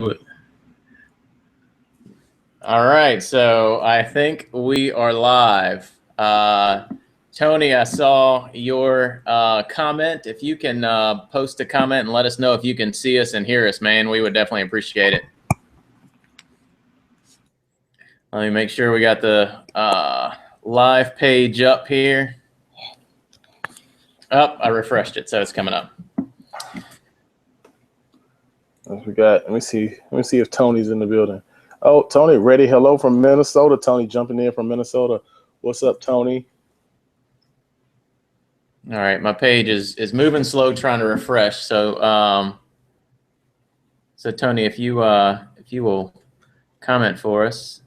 All right, so I think we are live. Tony, I saw your comment. If you can post a comment and let us know if you can see us and hear us, man, we would definitely appreciate it. Let me make sure we got the live page up here. Oh, I refreshed it, so it's coming up. We got. Let me see if Tony's in the building. Oh, Tony, ready? Hello from Minnesota. Tony jumping in from Minnesota. What's up, Tony? All right, my page is moving slow, trying to refresh. So, so Tony, if you will comment for us,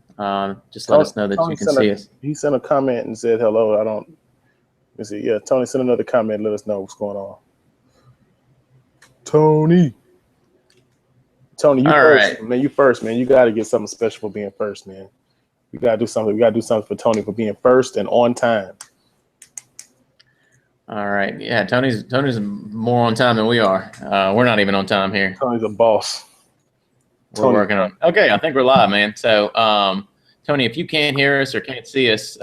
just let us know that you can see us. He sent a comment and said hello. Let me see. Yeah, Tony sent another comment. Let us know what's going on. Tony, you first, right. Man. You first, man. You got to get something special for being first, man. We got to do something. We got to do something for Tony for being first and on time. All right. Yeah, Tony's more on time than we are. We're not even on time here. Tony's a boss. We're working on. Okay, I think we're live, man. So, Tony, if you can't hear us or can't see us,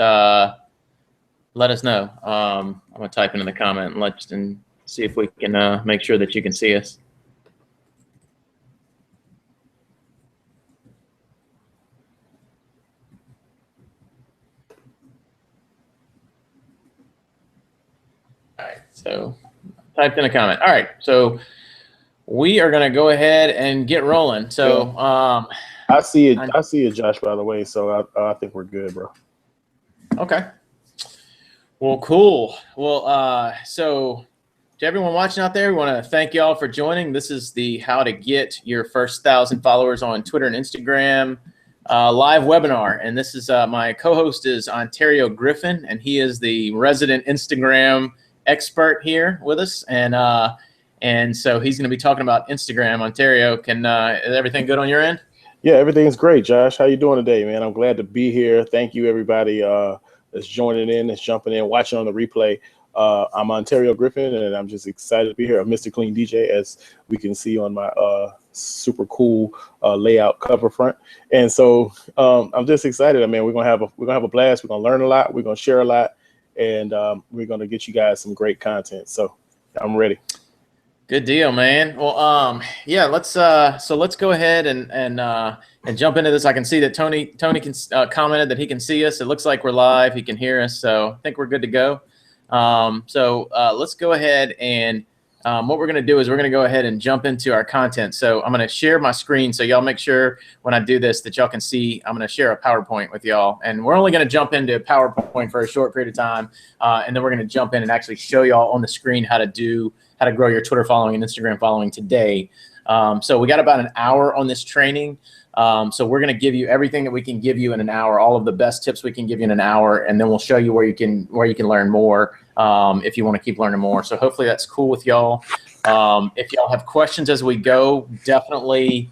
let us know. I'm gonna type into the comment and see if we can make sure that you can see us. All right, so typed in a comment. All right, so we are going to go ahead and get rolling. So I see it. I see it, Josh, by the way. So I think we're good, bro. Okay. Well, cool. Well, so to everyone watching out there, we want to thank y'all for joining. This is the How to Get Your First 1,000 Followers on Twitter and Instagram live webinar. And this is my co-host is Ontario Griffin, and he is the resident Instagram expert here with us, and so he's going to be talking about Instagram. Ontario, is everything good on your end? Yeah, everything's great, Josh. How you doing today, man? I'm glad to be here. Thank you, everybody that's joining in, that's jumping in, watching on the replay. I'm Ontario Griffin, and I'm just excited to be here. I'm Mr. Clean DJ, as we can see on my super cool layout cover front. And so I'm just excited. I mean, we're gonna have a blast. We're gonna learn a lot. We're gonna share a lot. And we're going to get you guys some great content. So I'm ready. Good deal, man. Well, yeah, let's go ahead and jump into this. I can see that Tony can commented that he can see us. It looks like we're live. He can hear us. So I think we're good to go. So let's go ahead and what we're going to do is we're going to go ahead and jump into our content. So I'm going to share my screen. So y'all make sure when I do this that y'all can see. I'm going to share a PowerPoint with y'all, and we're only going to jump into PowerPoint for a short period of time, and then we're going to jump in and actually show y'all on the screen how to grow your Twitter following and Instagram following today. So we got about an hour on this training. So we're going to give you everything that we can give you in an hour, all of the best tips we can give you in an hour, and then we'll show you where you can learn more if you want to keep learning more. So hopefully that's cool with y'all. If y'all have questions as we go, definitely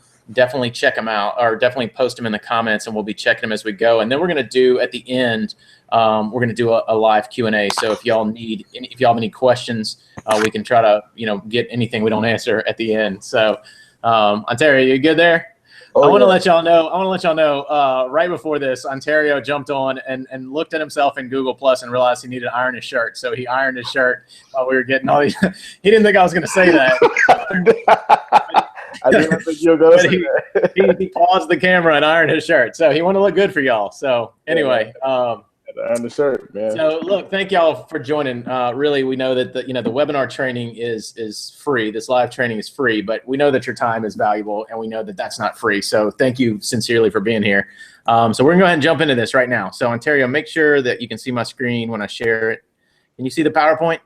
check them out, or definitely post them in the comments, and we'll be checking them as we go. And then we're going to do at the end, we're going to do a live Q&A. So if y'all have any questions, we can try to get anything we don't answer at the end. So Ontario, you good there? Oh, I want to let y'all know, right before this, Ontario jumped on and looked at himself in Google Plus and realized he needed to iron his shirt. So he ironed his shirt while we were getting all these. He didn't think I was going to say that. I didn't think you were going to say that. He paused the camera and ironed his shirt. So he wanted to look good for y'all. So anyway. Iron the shirt, man. So look, thank y'all for joining. Really, we know that the webinar training is free. This live training is free, but we know that your time is valuable, and we know that that's not free. So thank you sincerely for being here. So we're gonna go ahead and jump into this right now. So Ontario, make sure that you can see my screen when I share it. Can you see the PowerPoint?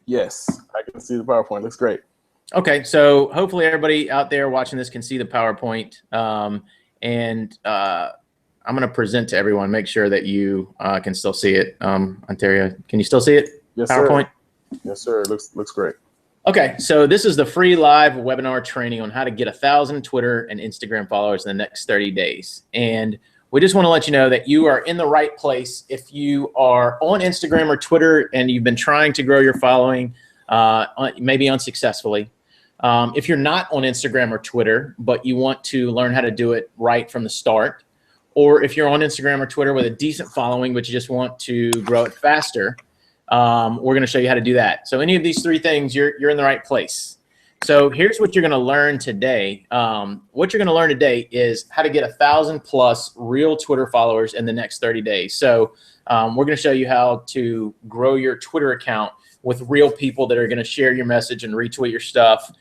Yes, I can see the PowerPoint. Looks great. Okay, so hopefully everybody out there watching this can see the PowerPoint, I'm going to present to everyone. Make sure that you can still see it. Ontario, can you still see it? Yes, PowerPoint? Sir. Yes, sir. It looks great. Okay, so this is the free live webinar training on how to get 1,000 Twitter and Instagram followers in the next 30 days. And we just want to let you know that you are in the right place. If you are on Instagram or Twitter and you've been trying to grow your following, maybe unsuccessfully, If you're not on Instagram or Twitter, but you want to learn how to do it right from the start, or if you're on Instagram or Twitter with a decent following, but you just want to grow it faster, we're going to show you how to do that. So any of these three things, you're in the right place. So here's what you're going to learn today. What you're going to learn today is how to get 1,000+ real Twitter followers in the next 30 days. So we're going to show you how to grow your Twitter account with real people that are going to share your message and retweet your stuff.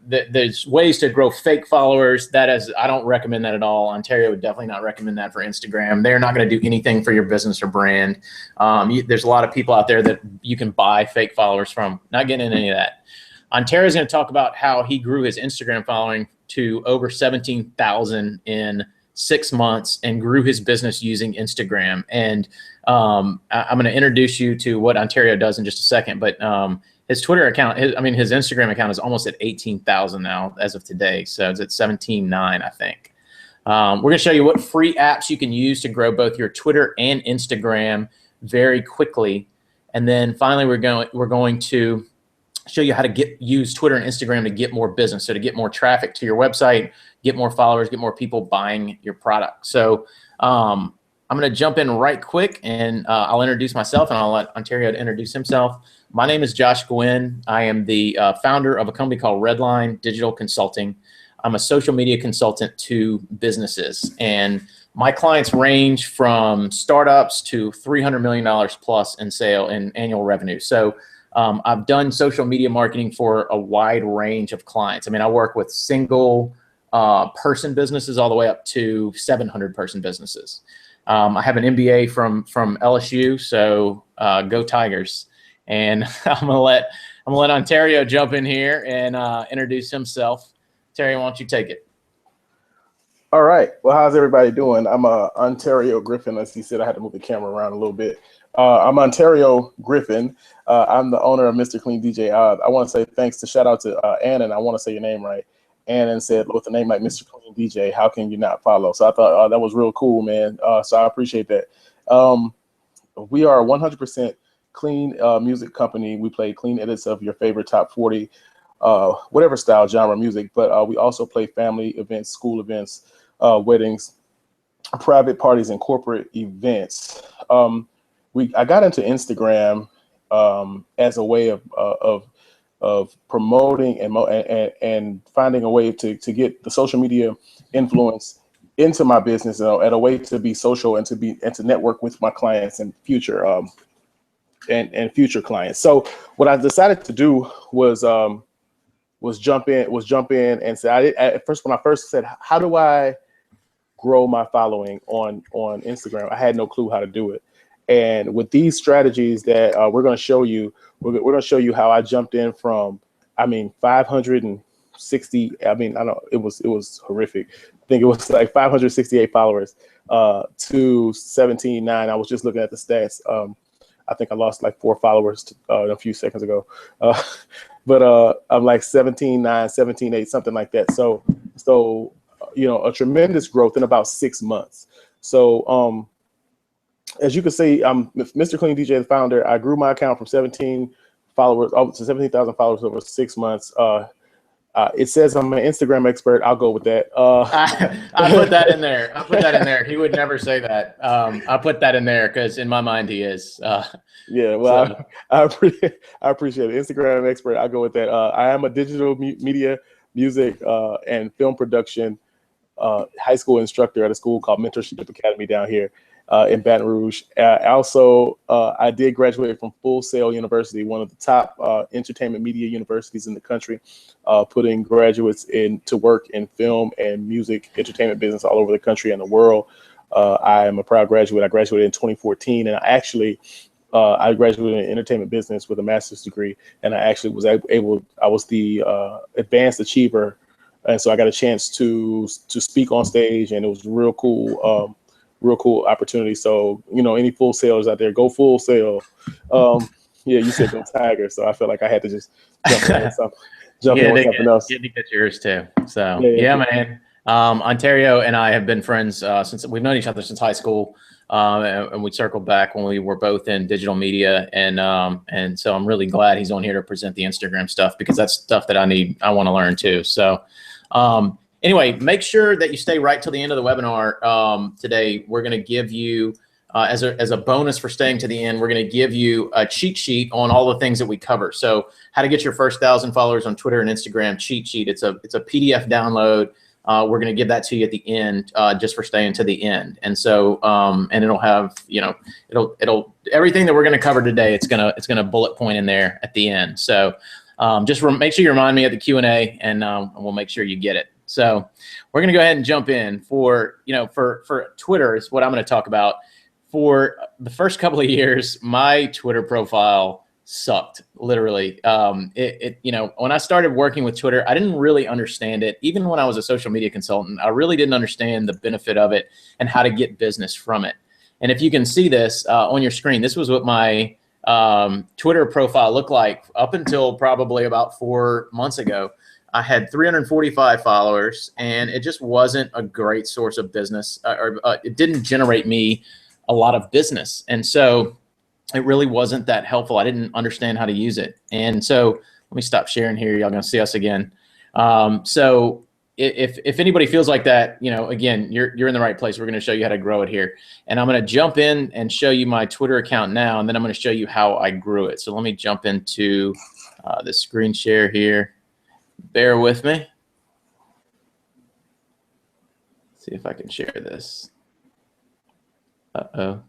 There's ways to grow fake followers. I don't recommend that at all. Ontario would definitely not recommend that for Instagram. They're not going to do anything for your business or brand. There's a lot of people out there that you can buy fake followers from. Not getting into any of that. Ontario is going to talk about how he grew his Instagram following to over 17,000 in 6 months and grew his business using Instagram. And I'm going to introduce you to what Ontario does in just a second, but his Twitter account, his Instagram account is almost at 18,000 now as of today. So it's at 17.9, I think. We're going to show you what free apps you can use to grow both your Twitter and Instagram very quickly. And then finally, we're going to show you how to use Twitter and Instagram to get more business. So to get more traffic to your website, get more followers, get more people buying your product. So I'm going to jump in right quick, and I'll introduce myself, and I'll let Ontario introduce himself. My name is Josh Gwynn. I am the founder of a company called Redline Digital Consulting. I'm a social media consultant to businesses, and my clients range from startups to $300 million plus in annual revenue. So I've done social media marketing for a wide range of clients. I work with single person businesses all the way up to 700-person businesses. I have an MBA from LSU, so go Tigers. And I'm gonna let Ontario jump in here and introduce himself. Terry, why don't you take it? All right. Well, how's everybody doing? I'm Ontario Griffin. As he said, I had to move the camera around a little bit. I'm Ontario Griffin. I'm the owner of Mr. Clean DJ. I want to say shout out to Annan. I want to say your name right. Annan said, with a name like Mr. Clean DJ, how can you not follow? So I thought that was real cool, man. So I appreciate that. We are 100% clean music company. We play clean edits of your favorite top 40, whatever style, genre music. But we also play family events, school events, weddings, private parties, and corporate events. I got into Instagram as a way of promoting and finding a way to get the social media influence into my business, at a way to be social and to network with my clients and future future clients. So what I decided to do was jump in and say, at first, when I first said, how do I grow my following on Instagram? I had no clue how to do it. And with these strategies that we're going to show you, we're going to show you how I jumped in from, 560. It was horrific. I think it was like 568 followers to 17.9. I was just looking at the stats. I think I lost like 4 followers a few seconds ago. But I'm like 17.9, 17.8, something like that. So a tremendous growth in about 6 months. So as you can see, I'm Mr. Clean DJ, the founder. I grew my account from 17 followers to 17,000 followers over 6 months. It says I'm an Instagram expert. I'll go with that. I put that in there. He would never say that. I put that in there because in my mind he is. Yeah, well, so. I appreciate it. Instagram expert. I'll go with that. I am a digital media, music, and film production high school instructor at a school called Mentorship Academy down here in Baton Rouge. Also, I did graduate from Full Sail University, one of the top entertainment media universities in the country, putting graduates to work in film and music entertainment business all over the country and the world. I am a proud graduate. I graduated in 2014, and I graduated in entertainment business with a master's degree, and I actually was I was the advanced achiever, and so I got a chance to speak on stage, and it was real cool opportunity. So, any Full Sailors out there, go Full Sail. Yeah, you said go Tiger, so I felt like I had to just jump in on something else. Get to get yours too. So yeah, man. Ontario and I have been friends since we've known each other since high school. and we circled back when we were both in digital media, and so I'm really glad he's on here to present the Instagram stuff, because that's stuff that I want to learn too. So anyway, make sure that you stay right till the end of the webinar. Today we're going to give you as a bonus for staying to the end, we're going to give you a cheat sheet on all the things that we cover. So how to get your first 1,000 followers on Twitter and Instagram cheat sheet. It's a PDF download. We're going to give that to you at the end, just for staying to the end. And so, and it'll have, it'll everything that we're going to cover today. It's gonna bullet point in there at the end. So just make sure you remind me at the Q&A, and we'll make sure you get it. So we're going to go ahead and jump in for Twitter is what I'm going to talk about. For the first couple of years, my Twitter profile sucked, literally. When I started working with Twitter, I didn't really understand it. Even when I was a social media consultant, I really didn't understand the benefit of it and how to get business from it. And if you can see this on your screen, this was what my Twitter profile looked like up until probably about 4 months ago. I had 345 followers, and it just wasn't a great source of business, or it didn't generate me a lot of business. And so it really wasn't that helpful. I didn't understand how to use it. And so let me stop sharing here. Y'all gonna see us again. So if anybody feels like that, again, you're in the right place. We're gonna show you how to grow it here. And I'm gonna jump in and show you my Twitter account now, and then I'm gonna show you how I grew it. So let me jump into the screen share here. Bear with me. See if I can share this. Uh-oh.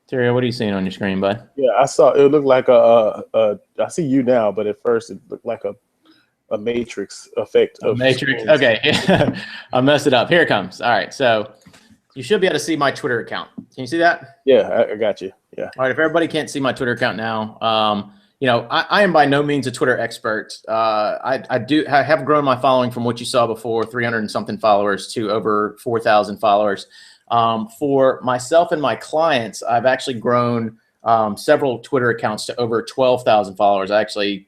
Terry, what are you seeing on your screen, bud? Yeah, I saw it looked like I see you now, but at first it looked like a matrix effect. A matrix. Okay. I messed it up. Here it comes. All right. So you should be able to see my Twitter account. Can you see that? Yeah, I got you. Yeah. All right. If everybody can't see my Twitter account now, I am by no means a Twitter expert. I have grown my following from what you saw before, 300 and something followers, to over 4,000 followers. For myself and my clients, I've actually grown several Twitter accounts to over 12,000 followers. I actually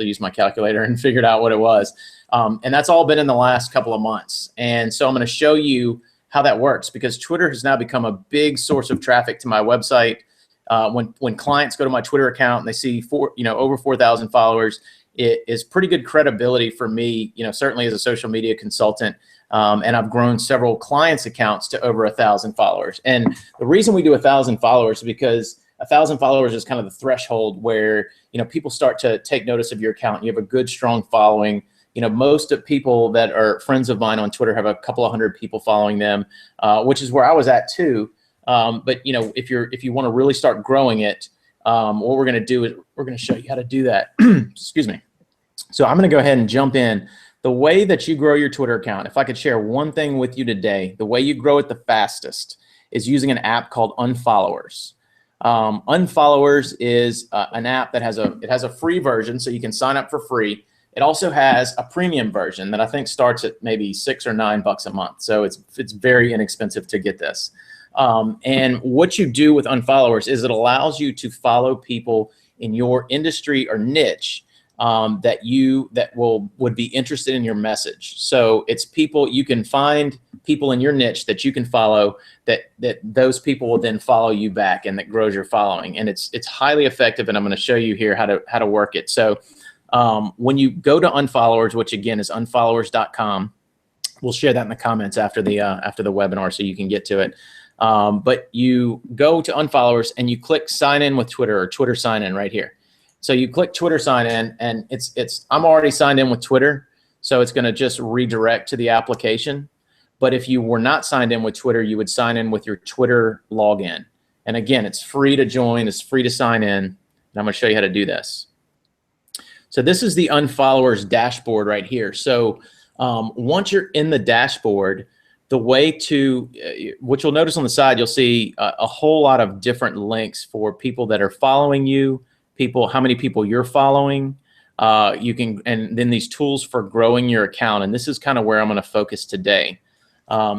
used my calculator and figured out what it was. And that's all been in the last couple of months. And so I'm going to show you how that works, because Twitter has now become a big source of traffic to my website. When clients go to my Twitter account and they see over 4,000 followers, it is pretty good credibility for me, certainly as a social media consultant. And I've grown several clients' accounts to over 1,000 followers. And the reason we do 1,000 followers is because 1,000 followers is kind of the threshold where, people start to take notice of your account. You have a good, strong following. Most of people that are friends of mine on Twitter have a couple of hundred people following them, which is where I was at too. But if you want to really start growing it, what we're going to do is we're going to show you how to do that. Excuse me. So I'm going to go ahead and jump in. The way that you grow your Twitter account, if I could share one thing with you today, the way you grow it the fastest is using an app called Unfollowers. Unfollowers is an app that has a free version, so you can sign up for free. It also has a premium version that I think starts at maybe $6 or $9 a month. So it's very inexpensive to get this. And what you do with Unfollowers is it allows you to follow people in your industry or niche that would be interested in your message. So it's people, you can find people in your niche that you can follow, that those people will then follow you back, and that grows your following. And it's highly effective, and I'm going to show you here how to work it. So when you go to Unfollowers, which again is unfollowers.com, we'll share that in the comments after the webinar so you can get to it. But you go to Unfollowers and you click sign in with Twitter, or Twitter sign in right here. So you click Twitter sign in, and I'm already signed in with Twitter, so it's going to just redirect to the application. But if you were not signed in with Twitter, you would sign in with your Twitter login. And again, it's free to join, it's free to sign in, and I'm going to show you how to do this. So this is the Unfollowers dashboard right here. So once you're in the dashboard, the way to, what you'll notice on the side, you'll see a whole lot of different links for people that are following you, how many people you're following. And then these tools for growing your account. And this is kind of where I'm going to focus today.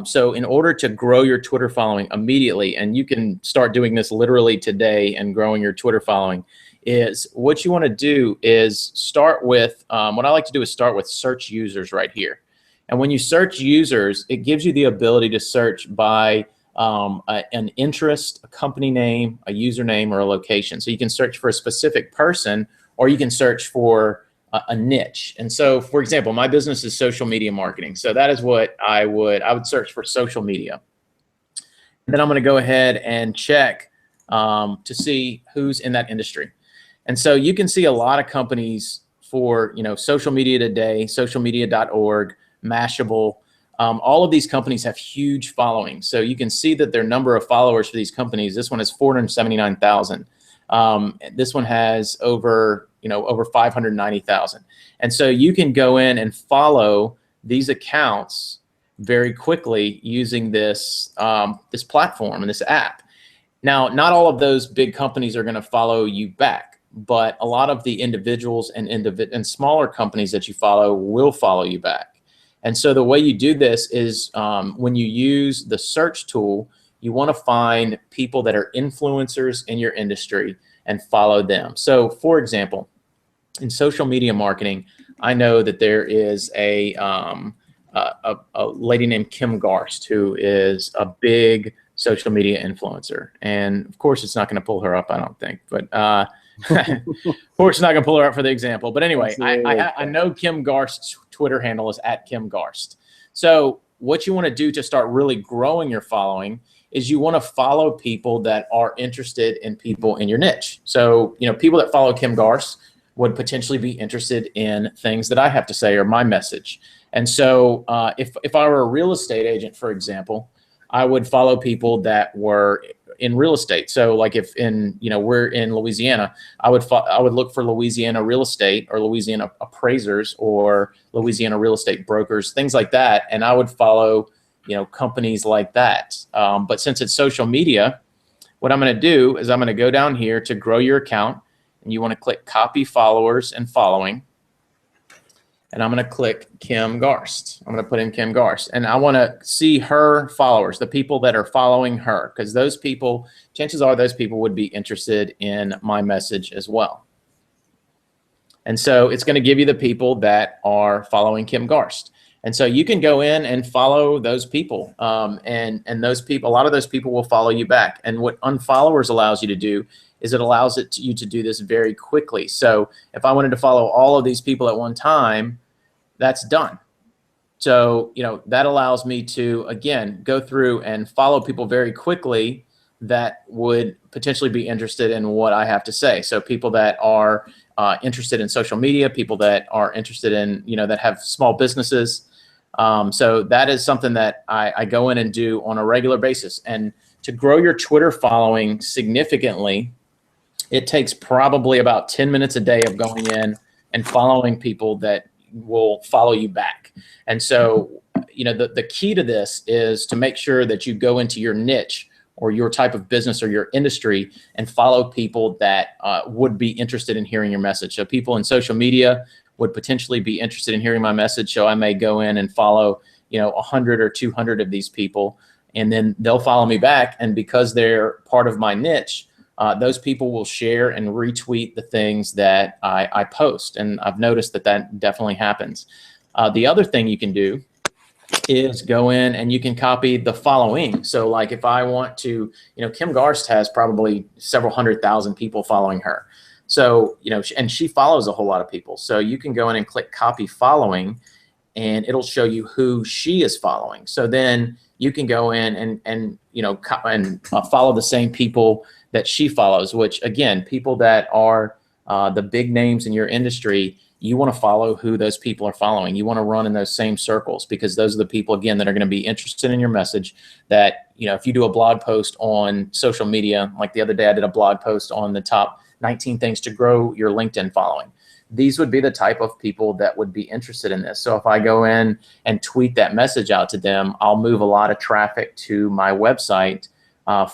So in order to grow your Twitter following immediately, and you can start doing this literally today and growing your Twitter following, is what you want to do is start with, what I like to do is start with search users right here. And when you search users, it gives you the ability to search by an interest, a company name, a username, or a location. So you can search for a specific person, or you can search for a niche. And so, for example, my business is social media marketing. So that is what I would search for: social media. And then I'm going to go ahead and check to see who's in that industry. And so you can see a lot of companies for, Social Media Today, socialmedia.org, Mashable. All of these companies have huge followings. So you can see that their number of followers for these companies, this one has 479,000. This one has over 590,000. And so you can go in and follow these accounts very quickly using this, this platform and this app. Now, not all of those big companies are going to follow you back, but a lot of the individuals and smaller companies that you follow will follow you back. And so the way you do this is when you use the search tool, you want to find people that are influencers in your industry and follow them. So, for example, in social media marketing, I know that there is a lady named Kim Garst, who is a big social media influencer. And of course, it's not going to pull her up, I don't think. But of course, it's not going to pull her up for the example. But anyway, I know Kim Garst's Twitter handle is @KimGarst. So what you want to do to start really growing your following is you want to follow people that are interested in people in your niche. So, people that follow Kim Garst would potentially be interested in things that I have to say or my message. And so if I were a real estate agent, for example, I would follow people that were in real estate. So like if we're in Louisiana, I would look for Louisiana real estate or Louisiana appraisers or Louisiana real estate brokers, things like that. And I would follow, companies like that. But since it's social media, what I'm going to do is I'm going to go down here to grow your account, and you want to click copy followers and following. And I'm going to click Kim Garst. I'm going to put in Kim Garst. And I want to see her followers, the people that are following her, because those people, chances are those people would be interested in my message as well. And so it's going to give you the people that are following Kim Garst. And so you can go in and follow those people. And those people, a lot of those people will follow you back. And what unfollowers allows you to do is it allows you to do this very quickly. So if I wanted to follow all of these people at one time, that's done. So, that allows me to, again, go through and follow people very quickly that would potentially be interested in what I have to say. So people that are interested in social media, people that are interested in, that have small businesses. So that is something that I go in and do on a regular basis. And to grow your Twitter following significantly, it takes probably about 10 minutes a day of going in and following people that will follow you back. And so, the key to this is to make sure that you go into your niche or your type of business or your industry and follow people that would be interested in hearing your message. So people in social media would potentially be interested in hearing my message. So I may go in and follow, 100 or 200 of these people, and then they'll follow me back. And because they're part of my niche, those people will share and retweet the things that I post. And I've noticed that definitely happens. The other thing you can do is go in and you can copy the following. So like if I want to, Kim Garst has probably several 100,000 people following her. So, and she follows a whole lot of people. So you can go in and click copy following, and it'll show you who she is following. So then you can go in and follow the same people that she follows, which again, people that are the big names in your industry, you want to follow who those people are following. You want to run in those same circles, because those are the people, again, that are going to be interested in your message. That, if you do a blog post on social media, like the other day I did a blog post on the top 19 things to grow your LinkedIn following. These would be the type of people that would be interested in this. So if I go in and tweet that message out to them, I'll move a lot of traffic to my website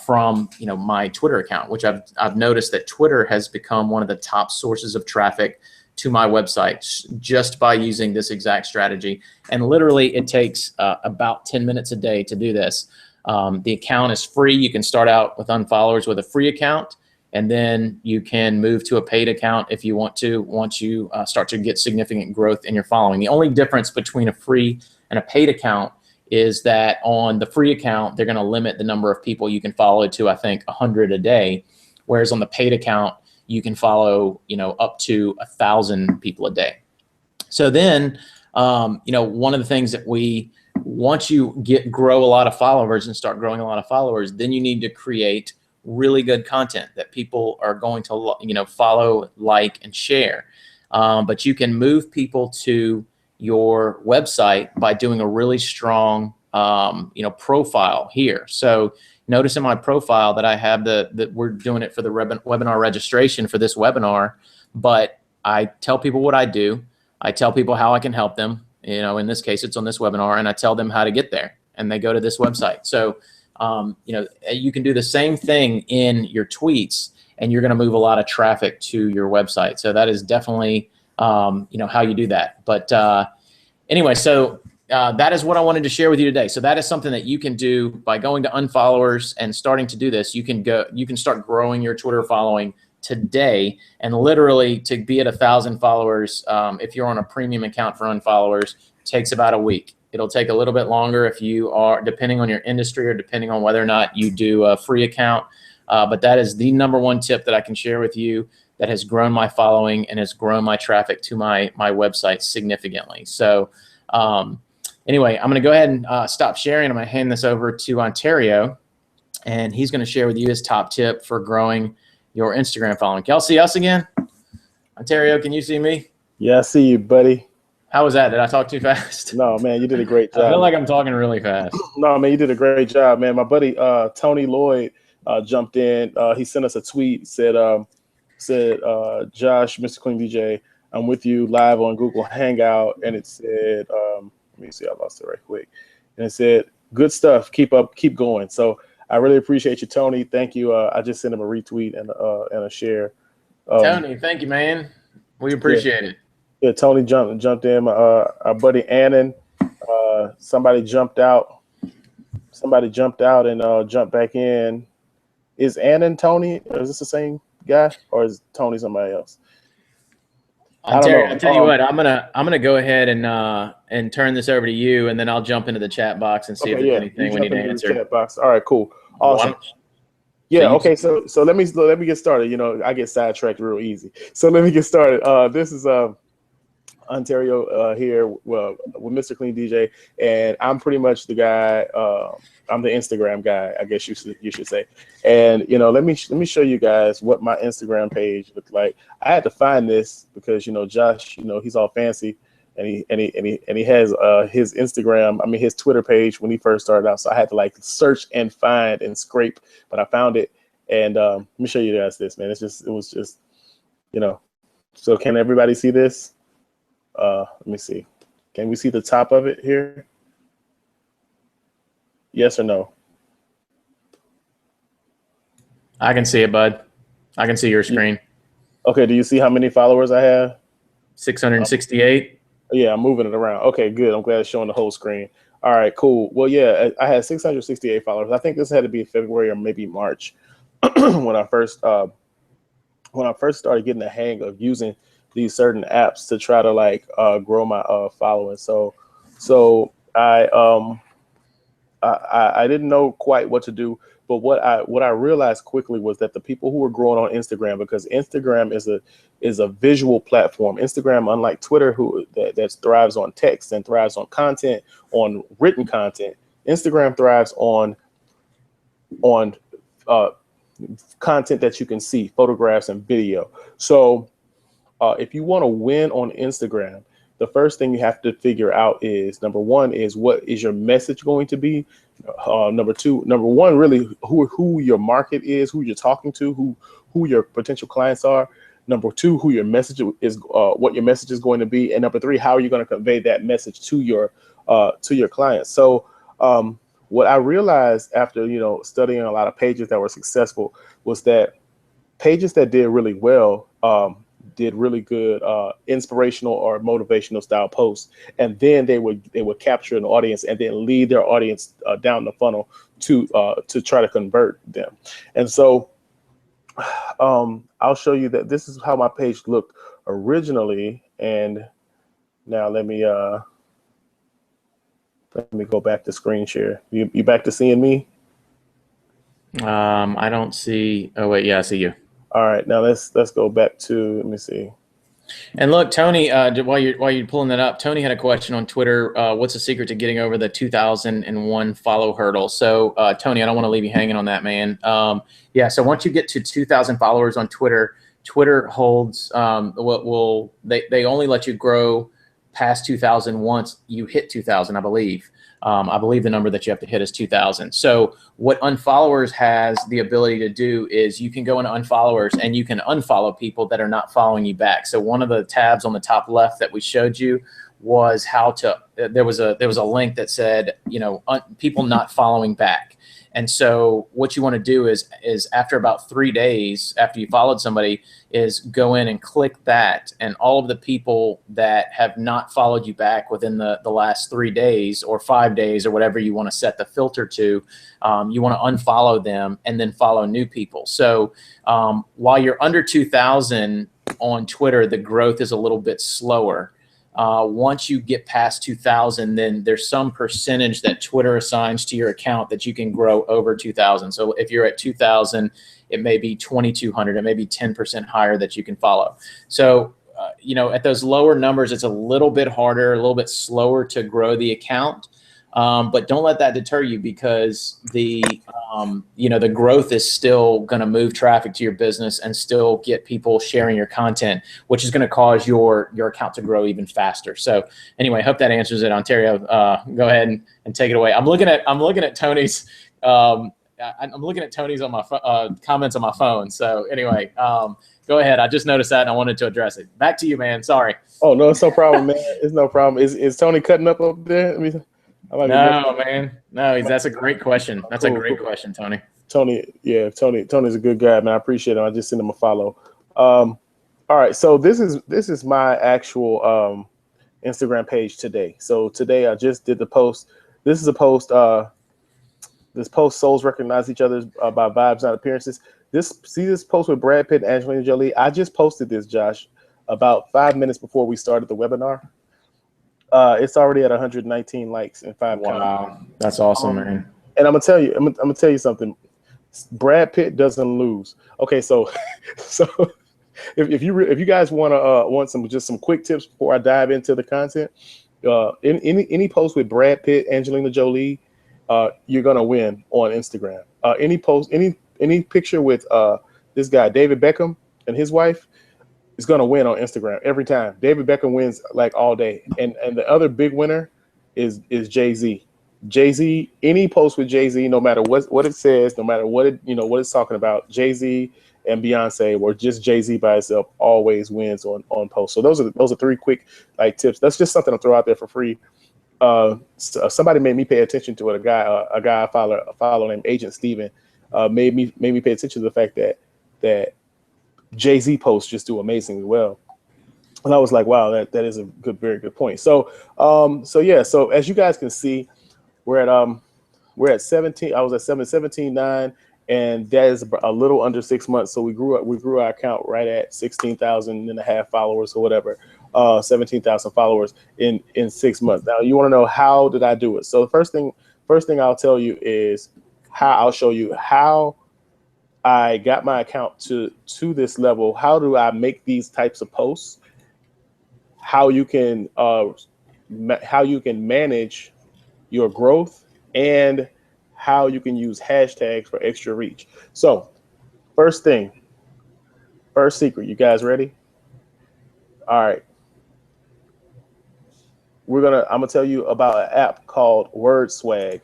from my Twitter account, which I've noticed that Twitter has become one of the top sources of traffic to my website just by using this exact strategy. And literally it takes about 10 minutes a day to do this. The account is free. You can start out with unfollowers with a free account, and then you can move to a paid account if you want to, once you start to get significant growth in your following. The only difference between a free and a paid account is that on the free account, they're going to limit the number of people you can follow to, I think, 100 a day. Whereas on the paid account, you can follow, up to 1,000 people a day. So then, one of the things that once you grow a lot of followers and start growing a lot of followers, then you need to create really good content that people are going to, follow, like, and share. But you can move people to your website by doing a really strong, profile here. So notice in my profile that I have that we're doing it for the webinar registration for this webinar, but I tell people what I do. I tell people how I can help them. In this case, it's on this webinar, and I tell them how to get there, and they go to this website. So, you can do the same thing in your tweets, and you're going to move a lot of traffic to your website. So that is definitely, how you do that. But anyway, so that is what I wanted to share with you today. So that is something that you can do by going to unfollowers and starting to do this. You can start growing your Twitter following today, and literally to be at 1,000 followers, if you're on a premium account for unfollowers, takes about a week. It'll take a little bit longer if you are, depending on your industry or depending on whether or not you do a free account. But that is the #1 tip that I can share with you that has grown my following and has grown my traffic to my website significantly. So anyway, I'm going to go ahead and stop sharing. I'm going to hand this over to Ontario, and he's going to share with you his top tip for growing your Instagram following. Can y'all see us again? Ontario, can you see me? Yeah, I see you, buddy. How was that? Did I talk too fast? No, man, you did a great job. I feel like I'm talking really fast. No, man, you did a great job, man. My buddy Tony Lloyd jumped in. He sent us a tweet, said, Josh, Mr. Clean DJ, I'm with you live on Google Hangout. And it said, let me see, I lost it right quick. And it said, good stuff. Keep up, keep going. So I really appreciate you, Tony. Thank you. I just sent him a retweet and a share. Tony, thank you, man. We appreciate it. Yeah, Tony jumped in. Our buddy Annan, somebody jumped out and jumped back in. Is Annan Tony? Or is this the same guy, or is Tony somebody else? Ontario, I'll tell you what. I'm gonna go ahead and turn this over to you, and then I'll jump into the chat box and see if there's anything we need to answer. Chat box. All right, cool, awesome. Yeah. Okay. So let me get started. I get sidetracked real easy. So let me get started. This is Ontario here with Mr. Clean DJ, and I'm pretty much the guy. I'm the Instagram guy, I guess you should say. And let me show you guys what my Instagram page looked like. I had to find this because Josh, he's all fancy, and he has his Instagram, his Twitter page when he first started out. So I had to search and find and scrape, but I found it. And let me show you guys this, man. It was just So can everybody see this? Let me see. Can we see the top of it here? Yes or no? I can see it, bud. I can see your screen. Okay. Do you see how many followers I have? 668. Yeah, I'm moving it around. Okay, good. I'm glad it's showing the whole screen. All right, cool. Well, yeah, I had 668 followers. I think this had to be February or maybe March when I first started getting the hang of using these certain apps to try to grow my following. So I didn't know quite what to do, but what I realized quickly was that the people who were growing on Instagram, because Instagram is a visual platform. Instagram, unlike Twitter, that thrives on text and thrives on content, on written content, Instagram thrives on content that you can see, photographs and video. So if you want to win on Instagram, the first thing you have to figure out is, number one, is what is your message going to be? Number one, really who your market is, who you're talking to, who your potential clients are. Number two, who your message is, what your message is going to be. And number three, how are you going to convey that message to your clients? So what I realized after, studying a lot of pages that were successful was that pages that did really well, did really good inspirational or motivational style posts, and then they would capture an audience and then lead their audience down the funnel to try to convert them. And so I'll show you that this is how my page looked originally. And now let me Let me go back to screen share. You back to seeing me? I don't see. Oh wait, yeah, I see you. All right, now let's go back to. Let me see. And look, Tony, while you're pulling that up, Tony had a question on Twitter. What's the secret to getting over the 2001 follow hurdle? So, Tony, I don't want to leave you hanging on that, man. Yeah. So once you get to 2,000 followers on Twitter, Twitter holds they only let you grow past 2,000 once you hit 2,000, I believe. I believe the number that you have to hit is 2,000. So what unfollowers has the ability to do is you can go into unfollowers and you can unfollow people that are not following you back. So one of the tabs on the top left that we showed you was how to, there was a link that said, people not following back. And so what you want to do is after about 3 days after you followed somebody is go in and click that, and all of the people that have not followed you back within the last 3 days or 5 days or whatever you want to set the filter to, you want to unfollow them and then follow new people. So while you're under 2,000 on Twitter, the growth is a little bit slower. Once you get past 2,000, then there's some percentage that Twitter assigns to your account that you can grow over 2,000. So if you're at 2,000, it may be 2,200, it may be 10% higher that you can follow. So, at those lower numbers, it's a little bit harder, a little bit slower to grow the account. But don't let that deter you, because the growth is still going to move traffic to your business and still get people sharing your content, which is going to cause your account to grow even faster. So anyway, I hope that answers it. Ontario, go ahead and take it away. I'm looking at Tony's. I'm looking at Tony's on my comments on my phone. So anyway, go ahead. I just noticed that and I wanted to address it. Back to you, man. Sorry. Oh no, it's no problem, man. It's no problem. Is Tony cutting up there? No, man. No, that's a great question. That's a great question, Tony. Tony's a good guy, man. I appreciate him. I just sent him a follow. All right, so this is my actual Instagram page today. So today I just did the post. This is a post. This post, souls recognize each other by vibes, not appearances. See this post with Brad Pitt and Angelina Jolie? I just posted this, Josh, about 5 minutes before we started the webinar. It's already at 119 likes and 5 comments. Wow, that's awesome, man. And I'm gonna tell you something. Brad Pitt doesn't lose. Okay, so if you guys want some quick tips before I dive into the content, any post with Brad Pitt, Angelina Jolie, you're gonna win on Instagram. Any picture with this guy David Beckham and his wife is gonna win on Instagram every time. David Beckham wins like all day, and the other big winner is Jay-Z. Jay-Z, any post with Jay-Z, no matter what it says, no matter what it's talking about, Jay-Z and Beyonce, or just Jay-Z by itself, always wins on posts. So those are 3 quick tips. That's just something to throw out there for free. Somebody made me pay attention to it. A guy I follow named Agent Steven made me pay attention to the fact that Jay-Z posts just do amazing as well. And I was like, wow, that is a very good point. So as you guys can see, we're at 17. I was at 17.9, and that is a little under 6 months. So we grew our account right at 16,000 and a half followers or whatever, 17,000 followers in 6 months. Now you want to know, how did I do it? So the first thing I'll tell you is I'll show you how I got my account to this level. How do I make these types of posts? How you can manage your growth, and how you can use hashtags for extra reach. So first secret, you guys ready? All right. I'm gonna tell you about an app called WordSwag.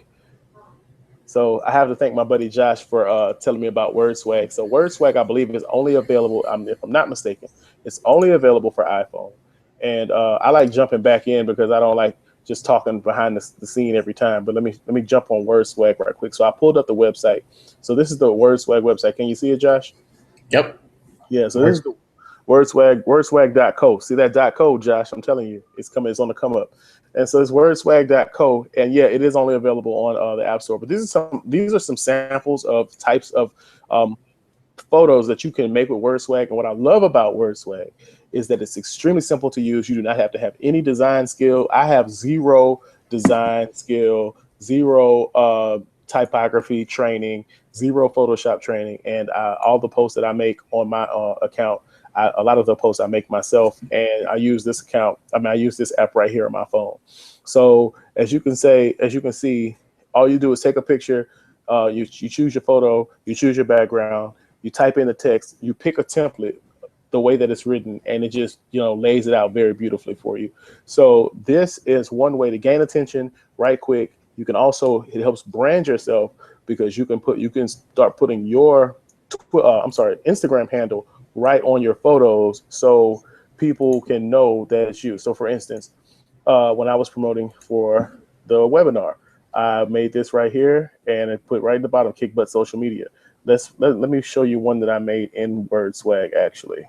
So I have to thank my buddy Josh for telling me about WordSwag. So WordSwag, I believe, is only available, if I'm not mistaken, it's only available for iPhone. And I like jumping back in because I don't like just talking behind the scene every time. But let me jump on WordSwag right quick. So I pulled up the website. So this is the WordSwag website. Can you see it, Josh? Yep. Yeah. So this is the WordSwag.co. See that .co, Josh? I'm telling you, it's on the come up. And so it's WordSwag.co, and yeah, it is only available on the App Store. But these are some samples of types of photos that you can make with WordSwag. And what I love about WordSwag is that it's extremely simple to use. You do not have to have any design skill. I have zero design skill, zero typography training, zero Photoshop training, and all the posts that I make on my account, a lot of the posts I make myself, and I use this account. I mean, I use this app right here on my phone. So as you can see, all you do is take a picture, you choose your photo, you choose your background, you type in the text, you pick a template, the way that it's written, and it just lays it out very beautifully for you. So this is one way to gain attention right quick. You can also, it helps brand yourself because you can start putting your Instagram handle right on your photos so people can know that it's you. So for instance, when I was promoting for the webinar, I made this right here and it put right at the bottom, Kick Butt Social Media. Let me show you one that I made in WordSwag actually,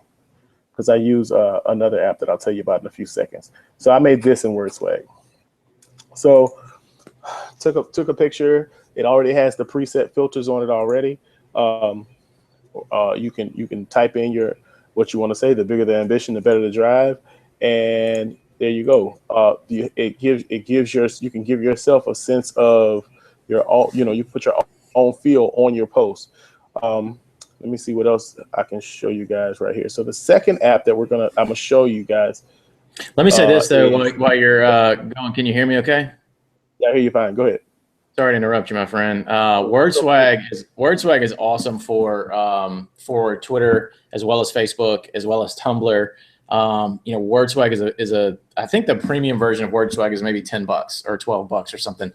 because I use another app that I'll tell you about in a few seconds. So I made this in WordSwag. So took a picture. It already has the preset filters on it already. You can type in what you want to say. The bigger the ambition, the better the drive, and there you go. You can give yourself a sense of your own. You put your own feel on your post. Let me see what else I can show you guys right here. So the second app that I'm gonna show you guys. Let me say this though, while you're going, can you hear me okay? Yeah, I hear you fine. Go ahead. Sorry to interrupt you, my friend. WordSwag is awesome for Twitter as well as Facebook as well as Tumblr. WordSwag is I think the premium version of WordSwag is maybe $10 or $12 or something.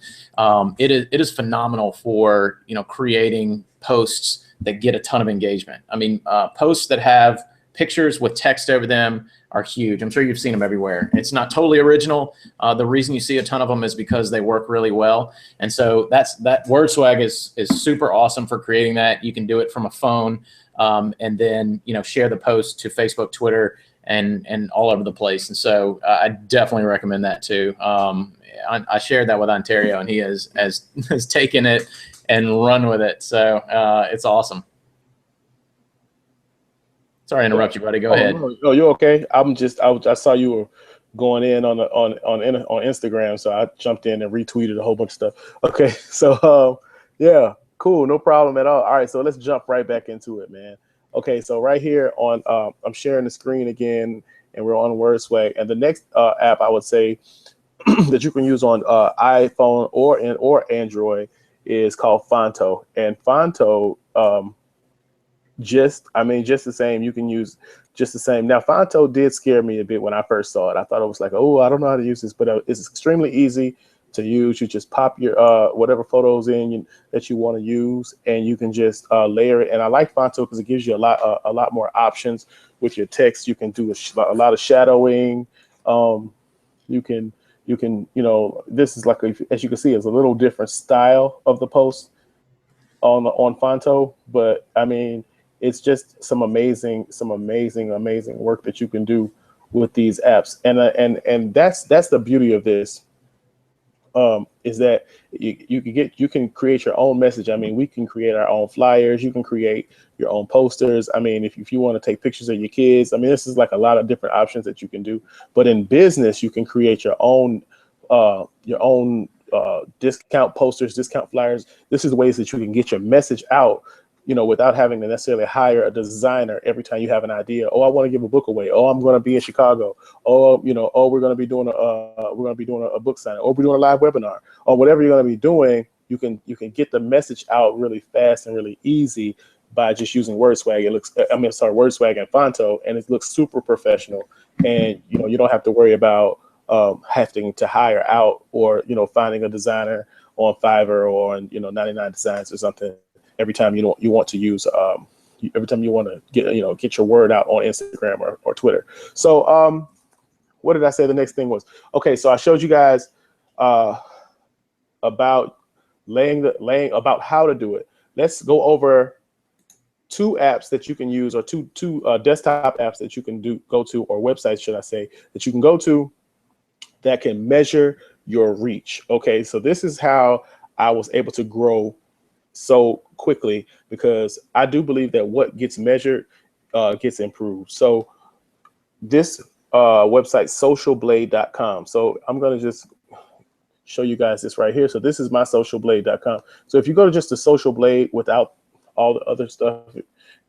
It is phenomenal for creating posts that get a ton of engagement. I mean, posts that have pictures with text over them are huge. I'm sure you've seen them everywhere. It's not totally original. The reason you see a ton of them is because they work really well. And so that WordSwag is super awesome for creating that. You can do it from a phone and then share the post to Facebook, Twitter, and all over the place. And so I definitely recommend that too. I shared that with Ontario, and he has taken it and run with it. So it's awesome. Sorry to interrupt you, buddy. Go ahead. No, you're okay. I saw you were going in on Instagram, so I jumped in and retweeted a whole bunch of stuff. Okay, so yeah, cool, no problem at all. All right, so let's jump right back into it, man. Okay, so right here on I'm sharing the screen again, and we're on WordSwag, and the next app I would say that you can use on iPhone or Android is called Fonto, and Fonto. Just the same. You can use just the same. Now, Fonto did scare me a bit when I first saw it. I thought it was like, oh, I don't know how to use this, but it's extremely easy to use. You just pop your whatever photos in that you want to use, and you can just layer it. And I like Fonto because it gives you a lot more options with your text. You can do a lot of shadowing. You can this is like as you can see, it's a little different style of the post on Fonto, but I mean, it's just some amazing work that you can do with these apps, and that's the beauty of this. Is that you can create your own message. I mean, we can create our own flyers. You can create your own posters. I mean, if you want to take pictures of your kids, I mean, this is like a lot of different options that you can do. But in business, you can create your own discount posters, discount flyers. This is the ways that you can get your message out, without having to necessarily hire a designer every time you have an idea. Oh, I want to give a book away. Oh, I'm going to be in Chicago. Oh, we're going to be doing a book signing, or we're doing a live webinar, or whatever you're going to be doing. You can get the message out really fast and really easy by just using WordSwag. WordSwag and Fonto, and it looks super professional. And you don't have to worry about having to hire out or finding a designer on Fiverr or on 99 Designs or something every time you want to use every time you want to get your word out on Instagram or Twitter. So what did I say the next thing was? Okay, so I showed you guys about about how to do it. Let's go over two apps that you can use, or two desktop apps that you can go to, or websites, should I say, that you can go to that can measure your reach. Okay, so this is how I was able to grow so quickly, because I do believe that what gets measured gets improved. So this website, socialblade.com. So I'm going to just show you guys this right here. So this is mysocialblade.com. So if you go to just the Social Blade without all the other stuff,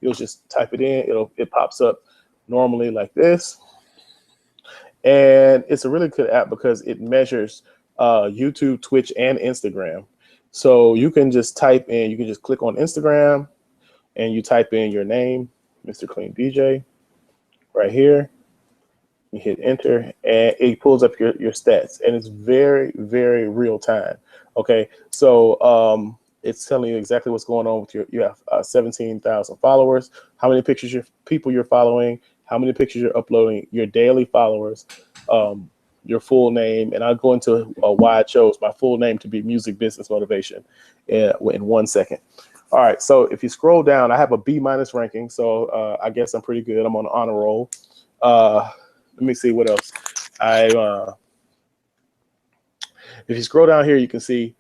you'll just type it in. It pops up normally like this. And it's a really good app because it measures YouTube, Twitch, and Instagram. So you can just type in, you can just click on Instagram and you type in your name, Mr. Clean DJ, right here. You hit enter and it pulls up your stats, and it's very, very real time. Okay, so it's telling you exactly what's going on with you have 17,000 followers, how many people you're following, how many pictures you're uploading, your daily followers, your full name, and I'll go into why I chose my full name to be Music Business Motivation in 1 second. All right, so if you scroll down, I have a B- ranking, so I guess I'm pretty good. I'm on an honor roll. Let me see what else. If you scroll down here, you can see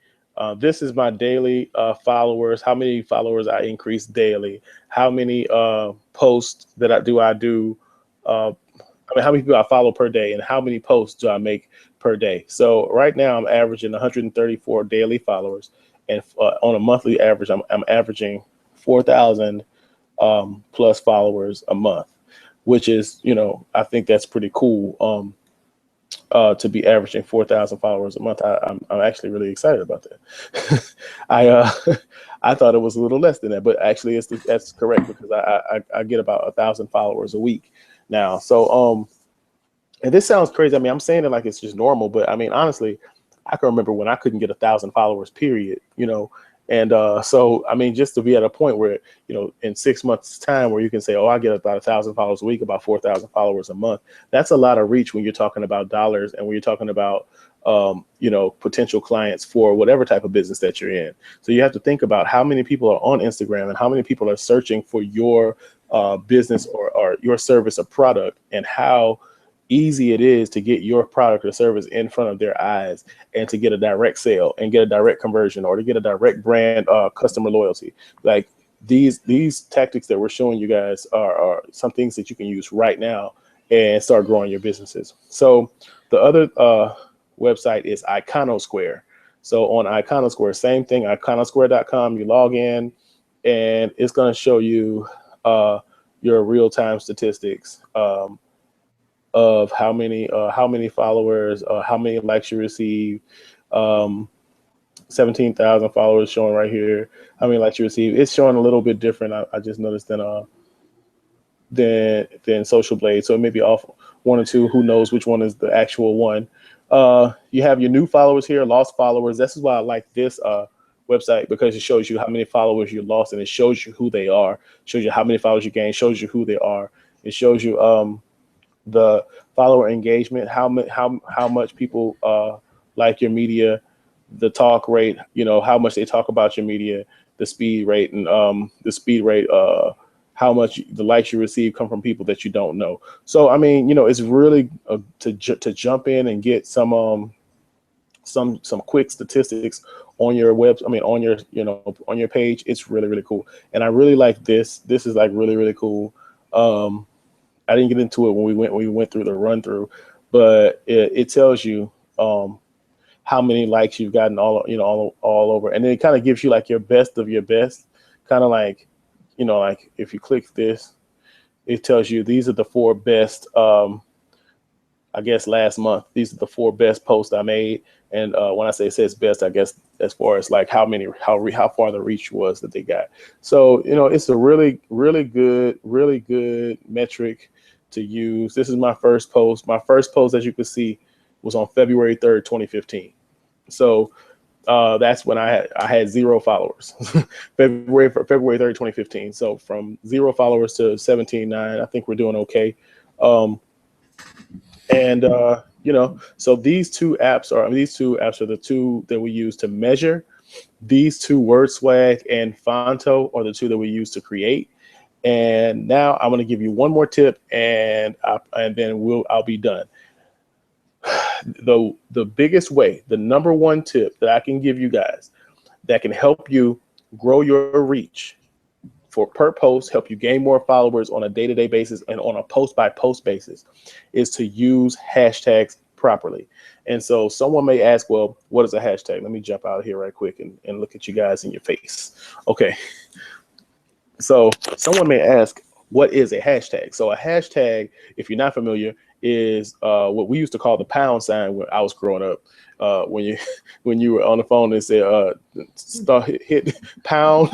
this is my daily followers, how many followers I increase daily, how many posts that I do. I mean, how many people I follow per day, and how many posts do I make per day. So right now I'm averaging 134 daily followers, and on a monthly average, I'm averaging 4,000 plus followers a month, which is, I think that's pretty cool. To be averaging 4,000 followers a month, I'm actually really excited about that. I thought it was a little less than that, but actually that's correct, because I get about 1,000 followers a week now. So and this sounds crazy. I mean, I'm saying it like it's just normal, but I mean, honestly, I can remember when I couldn't get 1,000 followers, period. And so I mean, just to be at a point where, in 6 months' time, where you can say, oh, I get about 1,000 followers a week, about 4,000 followers a month. That's a lot of reach when you're talking about dollars, and when you're talking about potential clients for whatever type of business that you're in. So you have to think about how many people are on Instagram and how many people are searching for your business or your service or product, and how easy it is to get your product or service in front of their eyes, and to get a direct sale and get a direct conversion, or to get a direct brand customer loyalty. Like these tactics that we're showing you guys are some things that you can use right now and start growing your businesses. So the other website is Iconosquare. So on Iconosquare, same thing, iconosquare.com, you log in and it's going to show you your real-time statistics of how many followers, how many likes you receive. 17,000 followers showing right here. How many likes you receive? It's showing a little bit different. I just noticed than Social Blade. So it may be off one or two. Who knows which one is the actual one? You have your new followers here, lost followers. This is why I like this website, because it shows you how many followers you lost, and it shows you who they are. Shows you how many followers you gained. Shows you who they are. It shows you the follower engagement, how much people like your media, the talk rate, how much they talk about your media, the speed rate, and how much the likes you receive come from people that you don't know. So I mean, it's really to jump in and get some quick statistics on your on your page. It's really, really cool, and I really like this. This is like really, really cool. I didn't get into it when we went through the run through, but it tells you how many likes you've gotten all over, and then it kind of gives you like your best of your best, kind of like like if you click this, it tells you these are the 4 best. I guess last month, these are the 4 best posts I made, and when I say it says best, I guess as far as like how far the reach was that they got. So it's a really, really good metric to use. This is my first post. My first post, as you can see, was on February 3rd, 2015. So that's when I had 0 followers. February 3rd, 2015. So from 0 followers to 17,900, I think we're doing okay. And so these two apps are the two that we use to measure. These two, WordSwag and Fonto, are the two that we use to create. And now I'm going to give you one more tip, and then I'll be done. The biggest way, the number one tip that I can give you guys that can help you grow your reach per post, help you gain more followers on a day-to-day basis and on a post-by-post basis, is to use hashtags properly. And so someone may ask, well, what is a hashtag? Let me jump out of here right quick and look at you guys in your face. Okay. So someone may ask, what is a hashtag? So a hashtag, if you're not familiar, is what we used to call the pound sign when I was growing up. When you when you were on the phone and said hit pound,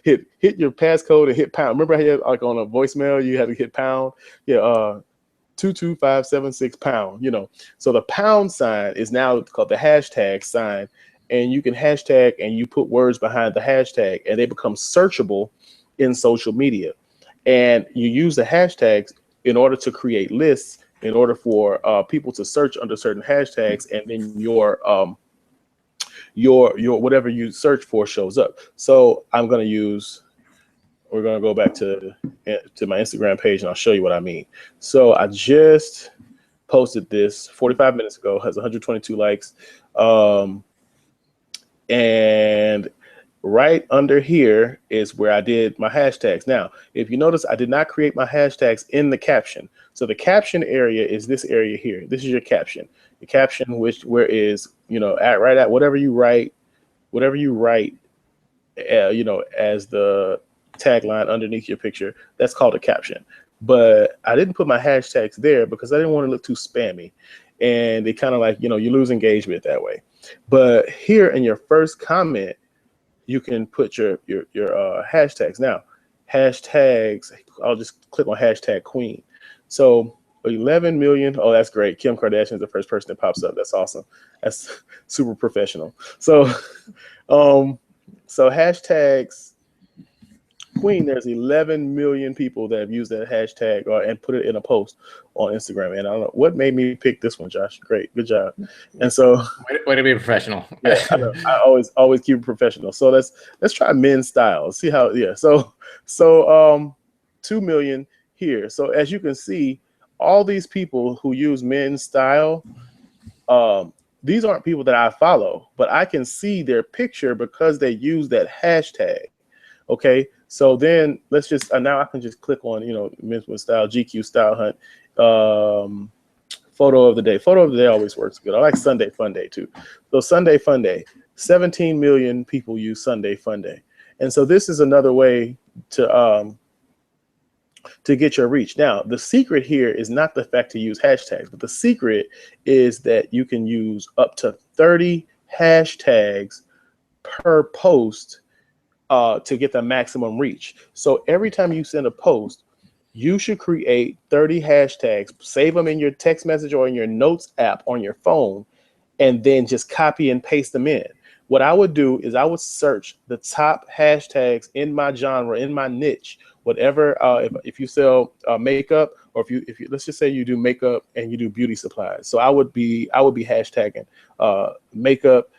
hit your passcode and hit pound. Remember how you had, like on a voicemail you had to hit pound? Yeah, 22576 pound. You know, so the pound sign is now called the hashtag sign, and you can hashtag and you put words behind the hashtag, and they become searchable in social media. And you use the hashtags in order to create lists, in order for people to search under certain hashtags, and then your whatever you search for shows up. So I'm going to use. We're going to go back to my Instagram page, and I'll show you what I mean. So I just posted this 45 minutes ago. Has 122 likes, and right under here is where I did my hashtags. Now, if you notice, I did not create my hashtags in the caption. So the caption area is this area here. This is your caption. The caption, where is, you know, right at whatever you write, you know, as the tagline underneath your picture, that's called a caption. But I didn't put my hashtags there because I didn't want to look too spammy, and it kind of like, you know, you lose engagement that way. But here in your first comment, you can put your hashtags. Now, hashtags, I'll just click on hashtag queen. So 11 million. Oh, that's great. Kim Kardashian is the first person that pops up. That's awesome. That's super professional. So, so hashtags queen, there's 11 million people that have used that hashtag and put it in a post on Instagram. And I don't know what made me pick this one, Josh. Great, good job. And so, way to be professional. Yeah, I know. I always keep it professional. So let's try men's style. See how, yeah. So 2 million here. So as you can see, all these people who use men's style, these aren't people that I follow, but I can see their picture because they use that hashtag. Okay, so then let's just now I can just click on, you know, men's style, GQ style hunt, photo of the day. Photo of the day always works good. I like Sunday Fun Day too. So Sunday Fun Day, 17 million people use Sunday Fun Day, and so this is another way to get your reach. Now, the secret here is not the fact to use hashtags, but the secret is that you can use up to 30 hashtags per post to get the maximum reach. So every time you send a post, you should create 30 hashtags, save them in your text message or in your notes app on your phone, and then just copy and paste them in. What I would do is I would search the top hashtags in my genre, in my niche, whatever. If you sell makeup, or if you let's just say you do makeup and you do beauty supplies. So I would be hashtagging makeup,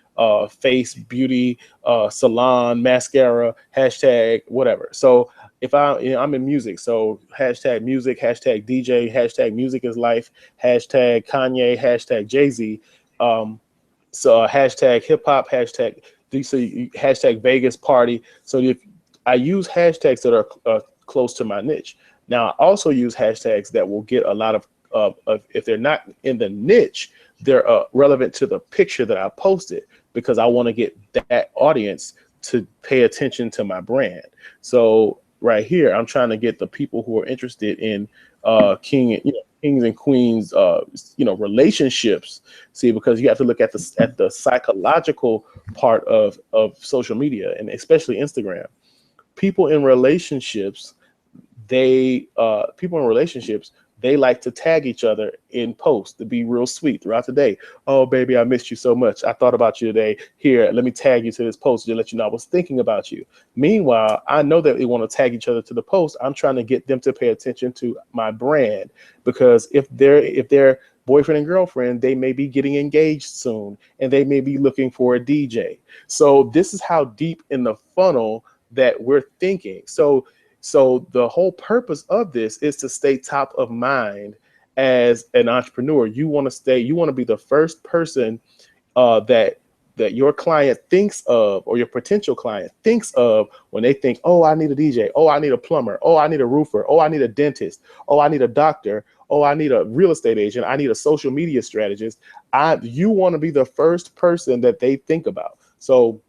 face, beauty, salon, mascara, hashtag, whatever. So if I'm in music, so hashtag music, hashtag DJ, hashtag music is life, hashtag Kanye, hashtag Jay-Z, so hashtag hip hop, hashtag hashtag Vegas party. So if I use hashtags that are close to my niche. Now I also use hashtags that will get a lot of if they're not in the niche, they're relevant to the picture that I posted, because I want to get that audience to pay attention to my brand. So right here, I'm trying to get the people who are interested in kings and queens, relationships. See, because you have to look at the psychological part of social media, and especially Instagram. People in relationships, they like to tag each other in posts to be real sweet throughout the day. Oh, baby, I missed you so much. I thought about you today. Here, let me tag you to this post to let you know I was thinking about you. Meanwhile, I know that they want to tag each other to the post. I'm trying to get them to pay attention to my brand, because if they're boyfriend and girlfriend, they may be getting engaged soon, and they may be looking for a DJ. So this is how deep in the funnel that we're thinking. So the whole purpose of this is to stay top of mind as an entrepreneur. You want to be the first person that your client thinks of, or your potential client thinks of, when they think, oh, I need a DJ, oh, I need a plumber, oh, I need a roofer, oh, I need a dentist, oh, I need a doctor, oh, I need a real estate agent, I need a social media strategist, you want to be the first person that they think about. So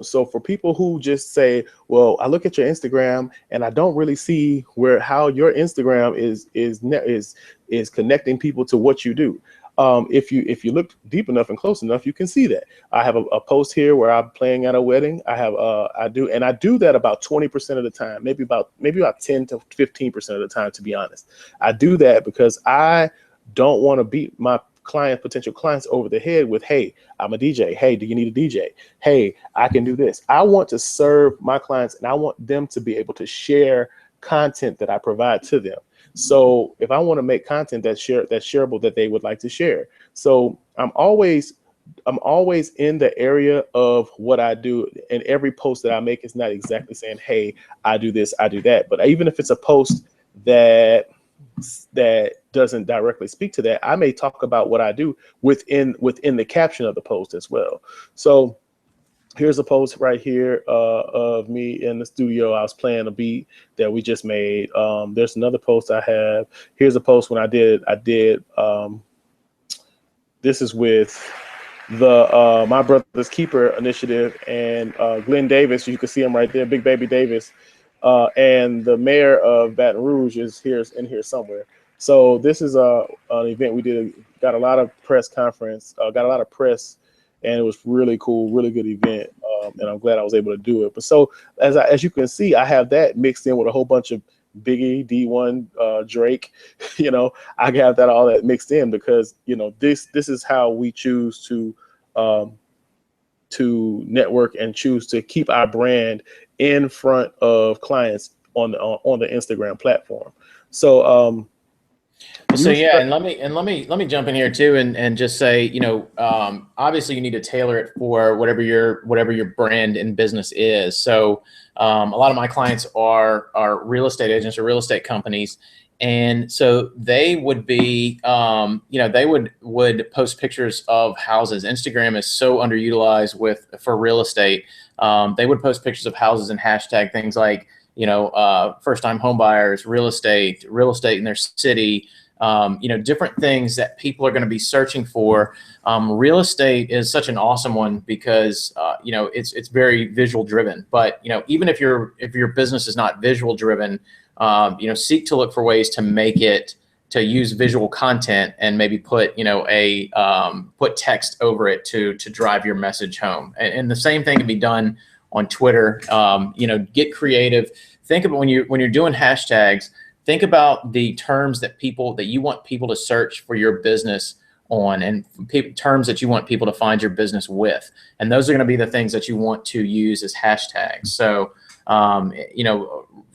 so for people who just say, well, I look at your Instagram and I don't really see how your Instagram is connecting people to what you do. If you look deep enough and close enough, you can see that I have a post here where I'm playing at a wedding. I do that about 20% of the time, maybe about 10 to 15% of the time, to be honest. I do that because I don't want to beat my potential clients over the head with, hey, I'm a DJ. Hey, do you need a DJ? Hey, I can do this. I want to serve my clients and I want them to be able to share content that I provide to them. So if I want to make content that's shareable, that they would like to share. So I'm always in the area of what I do. And every post that I make is not exactly saying, hey, I do this, I do that. But even if it's a post that doesn't directly speak to that, I may talk about what I do within the caption of the post as well. So here's a post right here of me in the studio. I was playing a beat that we just made. There's another post I have. Here's a post when I did this is with the My Brother's Keeper initiative, and Glenn Davis, you can see him right there, Big Baby Davis, and the mayor of Baton Rouge is in here somewhere. So this is an event we did, got a lot of press, and it was really cool, really good event, and I'm glad I was able to do it. But so as you can see, I have that mixed in with a whole bunch of Biggie, D1, Drake. I have all that mixed in because this is how we choose to network and choose to keep our brand in front of clients on the Instagram platform. So yeah, and let me jump in here too, and just say, obviously you need to tailor it for whatever your brand and business is. So a lot of my clients are real estate agents or real estate companies, and so they would be, they would post pictures of houses. Instagram is so underutilized for real estate. They would post pictures of houses and hashtag things like, first-time home buyers, real estate in their city. Different things that people are going to be searching for. Real estate is such an awesome one because, it's very visual driven, but, even if your business is not visual driven, seek to look for ways to make it, to use visual content and maybe put, put text over it to drive your message home. And the same thing can be done on Twitter. Get creative. Think about when you're doing hashtags, think about the terms that you want people to search for your business on, and terms that you want people to find your business with. And those are going to be the things that you want to use as hashtags. So,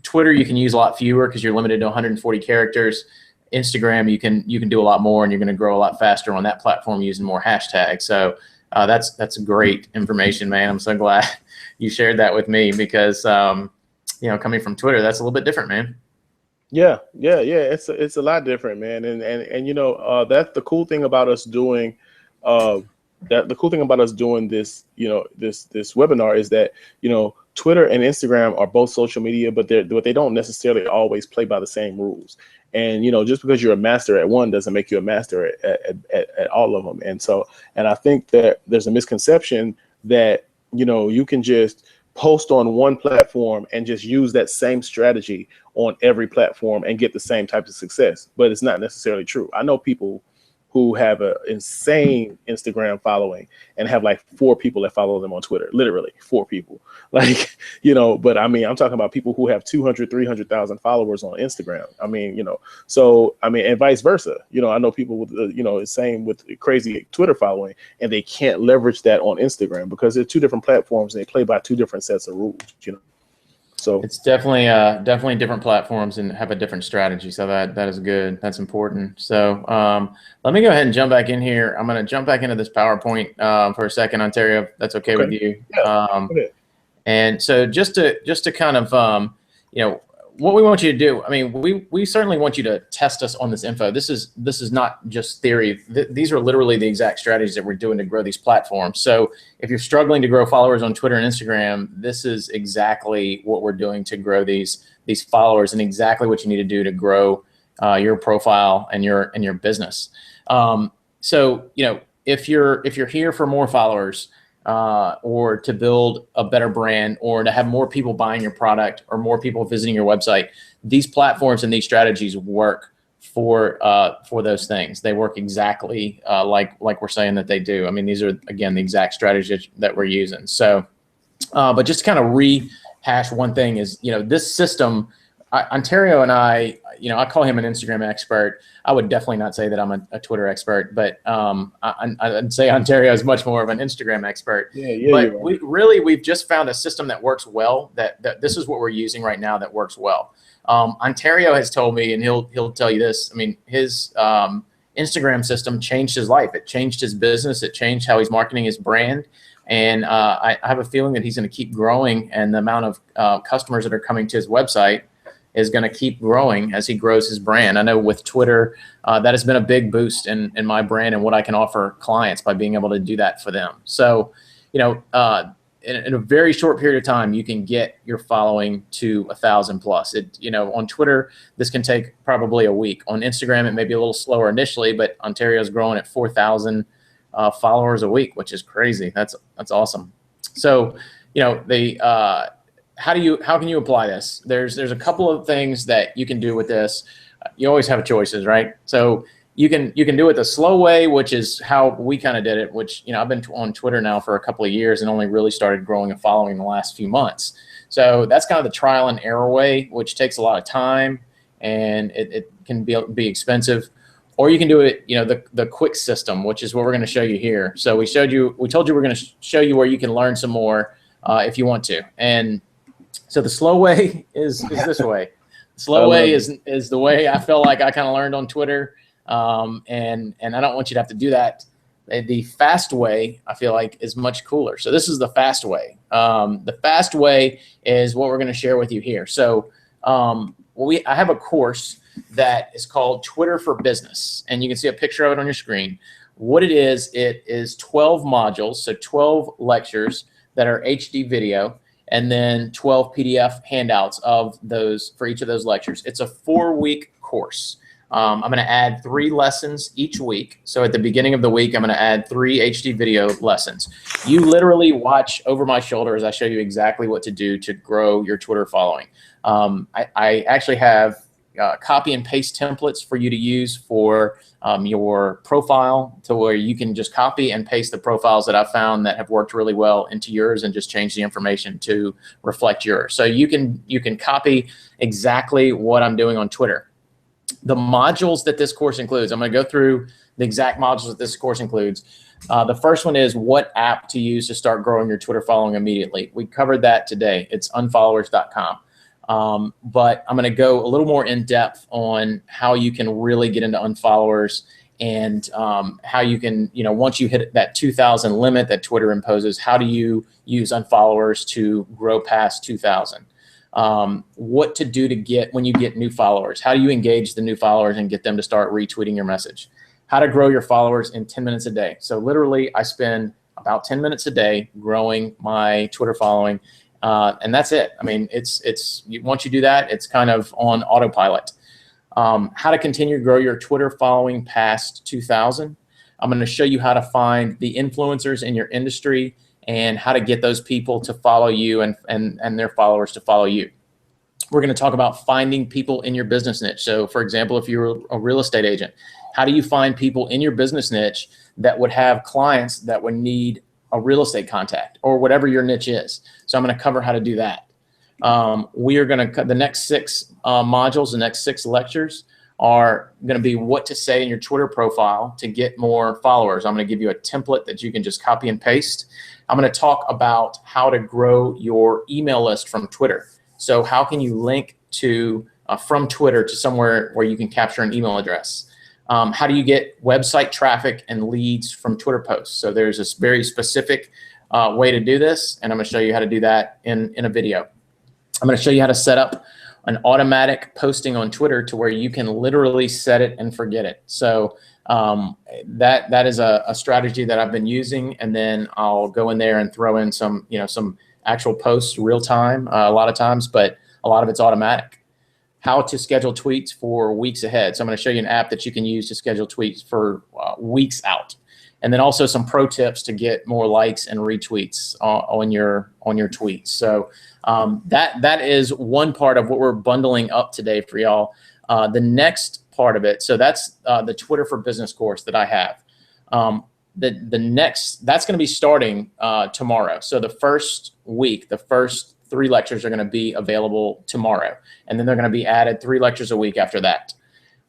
Twitter, you can use a lot fewer because you're limited to 140 characters. Instagram, you can do a lot more, and you're going to grow a lot faster on that platform using more hashtags. So that's great information, man. I'm so glad you shared that with me because, coming from Twitter, that's a little bit different, man. Yeah. It's a lot different, man. And that's the cool thing about us doing this, this webinar is that, Twitter and Instagram are both social media, but they don't necessarily always play by the same rules. And, just because you're a master at one doesn't make you a master at all of them. And I think that there's a misconception that, you can just post on one platform and just use that same strategy on every platform and get the same type of success. But it's not necessarily true. I know people who have an insane Instagram following and have like 4 people that follow them on Twitter, literally 4 people. Like, but I mean, I'm talking about people who have 200, 300,000 followers on Instagram. I mean, and vice versa. I know people with, the same with crazy Twitter following, and they can't leverage that on Instagram because they're 2 different platforms and they play by 2 different sets of rules, So it's definitely different platforms and have a different strategy. So that is good. That's important. So let me go ahead and jump back in here. I'm going to jump back into this PowerPoint for a second, Ontario, if that's okay with you. Yeah, and so just to kind of, what we want you to do, I mean, we certainly want you to test us on this info. This is not just theory. These are literally the exact strategies that we're doing to grow these platforms. So if you're struggling to grow followers on Twitter and Instagram, this is exactly what we're doing to grow these followers, and exactly what you need to do to grow your profile and your business. So if you're here for more followers, or to build a better brand, or to have more people buying your product, or more people visiting your website, these platforms and these strategies work for those things. They work exactly like we're saying that they do. I mean, these are, again, the exact strategies that we're using. So, but just to kind of rehash one thing is, this system, Ontario and I call him an Instagram expert. I would definitely not say that I'm a Twitter expert, but I'd say Ontario is much more of an Instagram expert. Yeah, but we've just found a system that works well, that this is what we're using right now that works well. Ontario has told me, and he'll tell you this, I mean, his Instagram system changed his life. It changed his business. It changed how he's marketing his brand. And I have a feeling that he's going to keep growing, and the amount of customers that are coming to his website is going to keep growing as he grows his brand. I know with Twitter, that has been a big boost in my brand and what I can offer clients by being able to do that for them. So, in a very short period of time, you can get your following to 1,000 plus. On Twitter, this can take probably a week. On Instagram, it may be a little slower initially, but Ontario's growing at 4,000 followers a week, which is crazy. That's awesome. So, how can you apply this? There's a couple of things that you can do with this. You always have choices, right? So you can do it the slow way, which is how we kind of did it, which, I've been on Twitter now for a couple of years and only really started growing a following in the last few months. So that's kind of the trial and error way, which takes a lot of time, and it can be expensive. Or you can do it, the quick system, which is what we're going to show you here. So we told you we're going to show you where you can learn some more if you want to. And so the slow way is this way. The slow way is the way I feel like I kind of learned on Twitter. And I don't want you to have to do that. The fast way, I feel like, is much cooler. So this is the fast way. The fast way is what we're going to share with you here. So I have a course that is called Twitter for Business, and you can see a picture of it on your screen. What it is 12 modules, so 12 lectures that are HD video, and then 12 PDF handouts of those for each of those lectures. It's a 4-week course. I'm going to add 3 lessons each week. So at the beginning of the week, I'm going to add 3 HD video lessons. You literally watch over my shoulder as I show you exactly what to do to grow your Twitter following. I actually have copy and paste templates for you to use for your profile, to where you can just copy and paste the profiles that I've found that have worked really well into yours and just change the information to reflect yours. So you can copy exactly what I'm doing on Twitter. The modules that this course includes, I'm going to go through the exact modules that this course includes. The first one is what app to use to start growing your Twitter following immediately. We covered that today. It's unfollowers.com. But I'm going to go a little more in depth on how you can really get into unfollowers, and how you can, once you hit that 2,000 limit that Twitter imposes, how do you use unfollowers to grow past 2,000? What to do to get when you get new followers? How do you engage the new followers and get them to start retweeting your message? How to grow your followers in 10 minutes a day. So literally, I spend about 10 minutes a day growing my Twitter following. And that's it. I mean, once you do that, it's kind of on autopilot. How to continue to grow your Twitter following past 2,000. I'm going to show you how to find the influencers in your industry and how to get those people to follow you and their followers to follow you. We're going to talk about finding people in your business niche. So, for example, if you're a real estate agent, how do you find people in your business niche that would have clients that would need a real estate contact, or whatever your niche is? So I'm going to cover how to do that. We are going to, the next 6 modules, the next 6 lectures are going to be what to say in your Twitter profile to get more followers. I'm going to give you a template that you can just copy and paste. I'm going to talk about how to grow your email list from Twitter. So how can you link to from Twitter to somewhere where you can capture an email address? How do you get website traffic and leads from Twitter posts? So there's this very specific way to do this, and I'm going to show you how to do that in a video. I'm going to show you how to set up an automatic posting on Twitter to where you can literally set it and forget it. So that is a strategy that I've been using, and then I'll go in there and throw in some actual posts real time a lot of times, but a lot of it's automatic. how to schedule tweets for weeks ahead. So I'm going to show you an app that you can use to schedule tweets for weeks out. And then also some pro tips to get more likes and retweets on your tweets. So that is one part of what we're bundling up today for y'all. The next part of it, so that's the Twitter for Business course that I have. The next, that's going to be starting tomorrow. So the first week, the first 3 lectures are going to be available tomorrow, and then they're going to be added 3 lectures a week after that.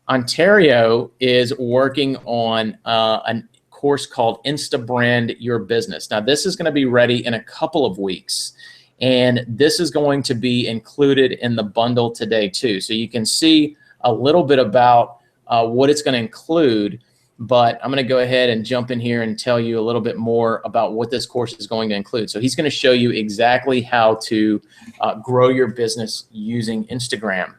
Ontario is working on a course called Insta Brand Your Business. Now, this is going to be ready in a couple of weeks, and this is going to be included in the bundle today too. So you can see a little bit about what it's going to include, but I'm going to go ahead and jump in here and tell you a little bit more about what this course is going to include. So he's going to show you exactly how to grow your business using Instagram.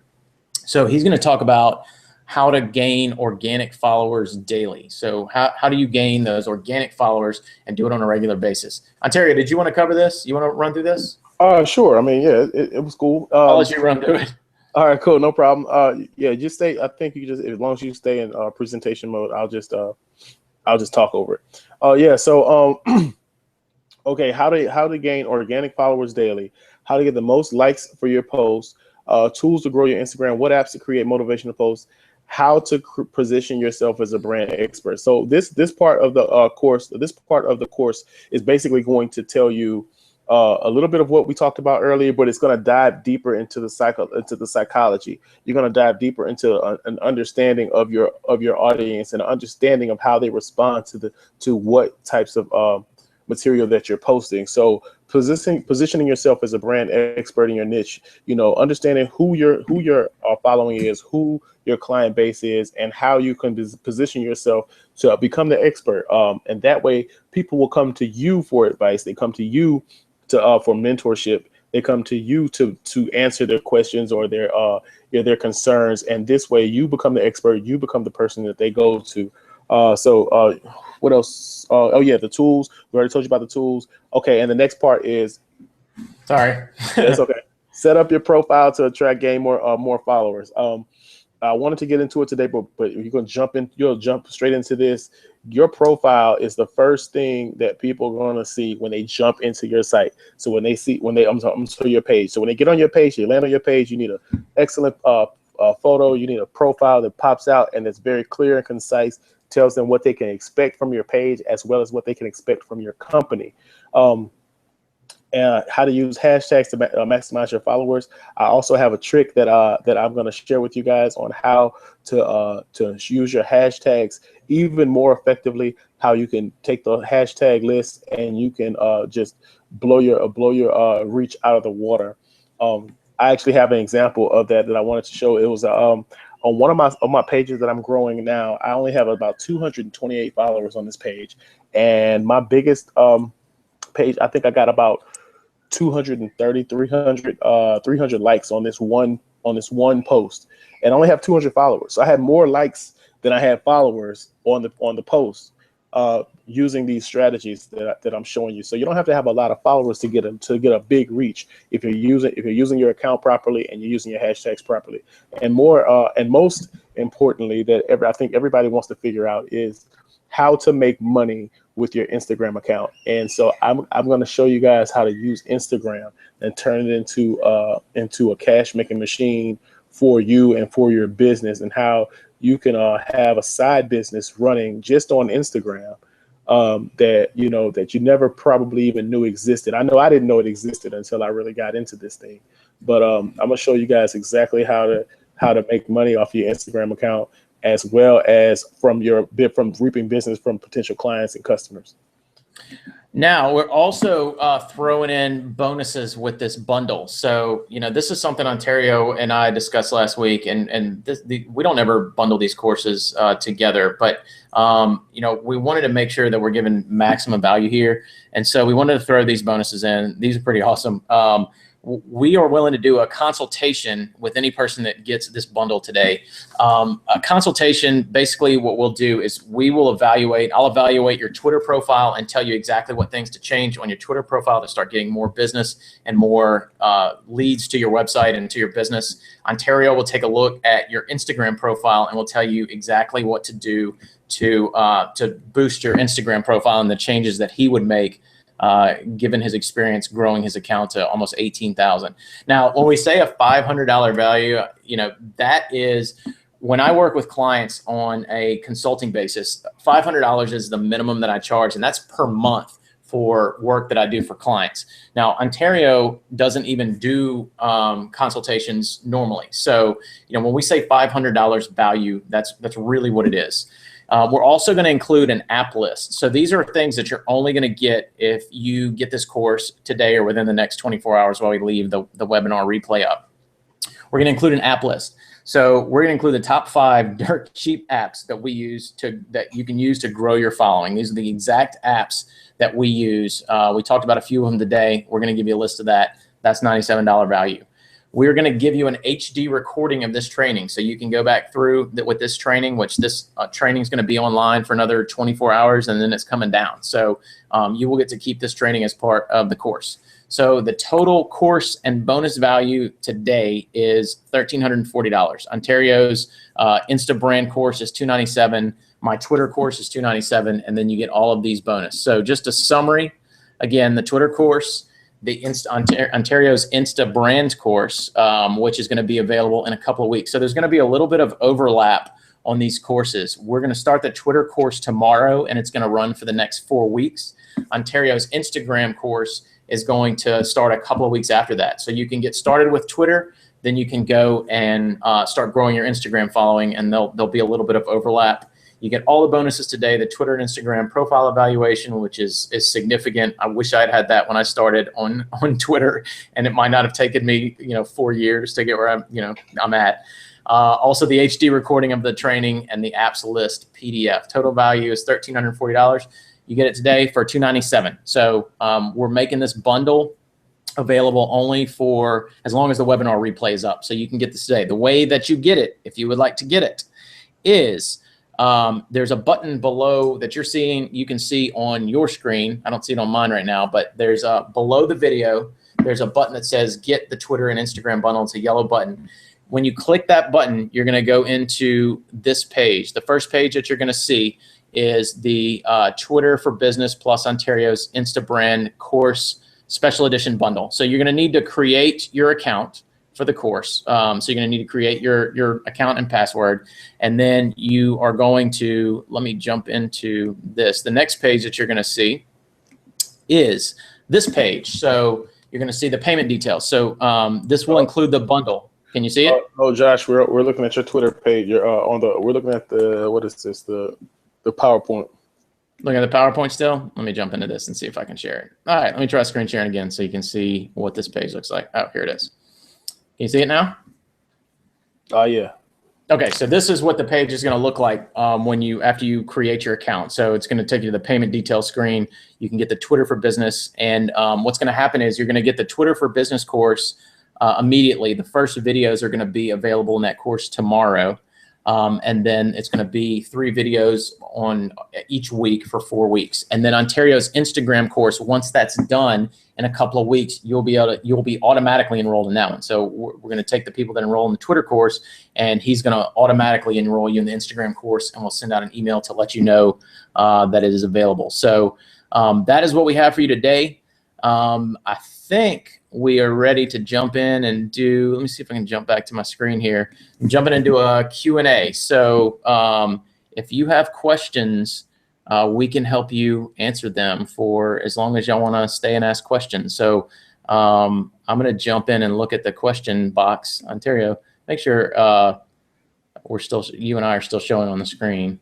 So he's going to talk about how to gain organic followers daily. So how do you gain those organic followers and do it on a regular basis? Ontario, did you want to cover this? You want to run through this? Sure. I mean, yeah, it was cool. I'll let you run through it. All right, cool, no problem. Yeah, just stay. I think you just, as long as you stay in presentation mode, I'll just talk over it. Yeah. So okay, how to gain organic followers daily? How to get the most likes for your posts? Tools to grow your Instagram. What apps to create motivational posts? How to position yourself as a brand expert. So this part of the course, is basically going to tell you a little bit of what we talked about earlier, but it's going to dive deeper into the psychology. You're going to dive deeper into an understanding of your audience and an understanding of how they respond to what types of material that you're posting. So positioning yourself as a brand expert in your niche, understanding who your following is, who your client base is, and how you can position yourself to become the expert. And that way people will come to you for advice. They come to you for mentorship. They come to you to answer their questions or their concerns. And this way you become the expert. You become the person that they go to. What else? Oh yeah, the tools. We already told you about the tools. Okay, and the next part is, sorry, that's okay. Set up your profile to attract, gain more followers. I wanted to get into it today, but you're gonna jump straight into this. Your profile is the first thing that people are gonna see when they jump into your site. So I'm to your page. So when they get on your page, you land on your page, you need an excellent photo. You need a profile that pops out and it's very clear and concise. Tells them what they can expect from your page as well as what they can expect from your company. And how to use hashtags to maximize your followers. I also have a trick that I'm going to share with you guys on how to use your hashtags even more effectively. How you can take the hashtag list and you can just blow your reach out of the water. I actually have an example of that I wanted to show. It was on one of my pages that I'm growing now. I only have about 228 followers on this page, and my biggest page, I think I got about 230, 300 likes on this one post, and I only have 200 followers. So I had more likes than I had followers on the post, using these strategies that I'm showing you. So you don't have to have a lot of followers to get a big reach if you're using your account properly and you're using your hashtags properly. And most importantly, I think everybody wants to figure out is how to make money with your Instagram account. And so I'm going to show you guys how to use Instagram and turn it into a cash making machine for you and for your business, and how you can have a side business running just on Instagram that you never probably even knew existed. I know I didn't know it existed until I really got into this thing. But I'm gonna show you guys exactly how to make money off your Instagram account, as well as from reaping business from potential clients and customers. Now we're also throwing in bonuses with this bundle. So this is something Ontario and I discussed last week, and we don't ever bundle these courses together, but we wanted to make sure that we're giving maximum value here, and so we wanted to throw these bonuses in. These are pretty awesome. we are willing to do a consultation with any person that gets this bundle today. A consultation, basically what we'll do is I'll evaluate your Twitter profile and tell you exactly what things to change on your Twitter profile to start getting more business and more leads to your website and to your business. Ontario will take a look at your Instagram profile and will tell you exactly what to do to boost your Instagram profile and the changes that he would make, given his experience growing his account to almost 18,000. Now, when we say a $500 value, that is, when I work with clients on a consulting basis, $500 is the minimum that I charge, and that's per month for work that I do for clients. Now, Ontario doesn't even do consultations normally. So, when we say $500 value, that's really what it is. We're also going to include an app list. So these are things that you're only going to get if you get this course today or within the next 24 hours while we leave the webinar replay up. We're going to include an app list. So we're going to include the top 5 dirt cheap apps that we use that you can use to grow your following. These are the exact apps that we use. We talked about a few of them today. We're going to give you a list of that. That's $97 value. We're going to give you an HD recording of this training, so you can go back through with this training, which this training is going to be online for another 24 hours, and then it's coming down. So you will get to keep this training as part of the course. So the total course and bonus value today is $1,340. Ontario's Insta brand course is $297. My Twitter course is $297, and then you get all of these bonus. So just a summary, again, the Twitter course, the Ontario's Insta brand course, which is going to be available in a couple of weeks. So there's going to be a little bit of overlap on these courses. We're going to start the Twitter course tomorrow, and it's going to run for the next 4 weeks. Ontario's Instagram course is going to start a couple of weeks after that. So you can get started with Twitter, then you can go and start growing your Instagram following, and there'll be a little bit of overlap. You get all the bonuses today, the Twitter and Instagram profile evaluation, which is significant. I wish I'd had that when I started on Twitter, and it might not have taken me 4 years to get where I'm at. Also, the HD recording of the training and the apps list PDF. Total value is $1,340. You get it today for $297. So we're making this bundle available only for as long as the webinar replay is up. So you can get this today. The way that you get it, if you would like to get it, is there's a button below that you're seeing. You can see on your screen. I don't see it on mine right now, but there's below the video, there's a button that says Get the Twitter and Instagram Bundle. It's a yellow button. When you click that button, you're going to go into this page. The first page that you're going to see is the Twitter for Business plus Ontario's Insta brand course special edition bundle. So you're going to need to create your account for the course. So you're going to need to create your account and password, and then you are going to, let me jump into this. The next page that you're going to see is this page. So you're going to see the payment details. So this will include the bundle. Can you see it? Oh, Josh, we're looking at your Twitter page. You're we're looking at the, what is this? The PowerPoint. Looking at the PowerPoint still? Let me jump into this and see if I can share it. All right, let me try screen sharing again so you can see what this page looks like. Oh, here it is. Can you see it now? Yeah. Okay, so this is what the page is going to look like after you create your account. So it's going to take you to the payment details screen. You can get the Twitter for Business, and what's going to happen is you're going to get the Twitter for Business course immediately. The first videos are going to be available in that course tomorrow. And then it's going to be 3 videos on each week for 4 weeks. And then Ontario's Instagram course, once that's done in a couple of weeks, you'll be automatically enrolled in that one. So we're going to take the people that enroll in the Twitter course, and he's going to automatically enroll you in the Instagram course, and we'll send out an email to let you know that it is available. So that is what we have for you today. I think we are ready to jump in and do, let me see if I can jump back to my screen here. I'm jumping into a Q&A. So if you have questions, we can help you answer them for as long as y'all want to stay and ask questions. So I'm going to jump in and look at the question box. Ontario, make sure you and I are still showing on the screen.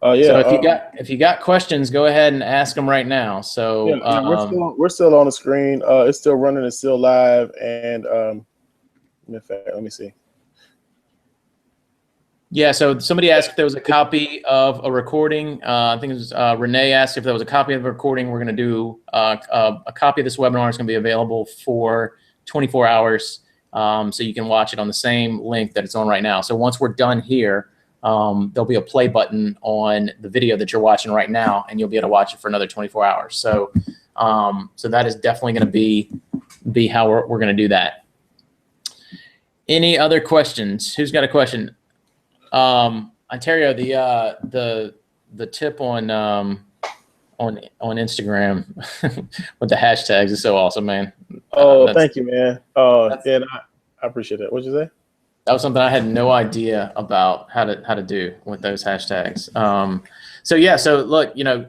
Yeah. So if you got questions, go ahead and ask them right now. So yeah, we're still on the screen. It's still running. It's still live. And in fact, let me see. Yeah, so somebody asked if there was a copy of a recording. I think it was Renee asked if there was a copy of the recording. We're going to do a copy of this webinar is going to be available for 24 hours. So you can watch it on the same link that it's on right now. So once we're done here, there'll be a play button on the video that you're watching right now, and you'll be able to watch it for another 24 hours. So so that is definitely going to be how we're going to do that. Any other questions? Who's got a question? Ontario, the tip on Instagram with the hashtags is so awesome, man. Oh, thank you, man. Yeah, I appreciate it. What'd you say? That was something I had no idea about how to do with those hashtags. So yeah, so look, you know,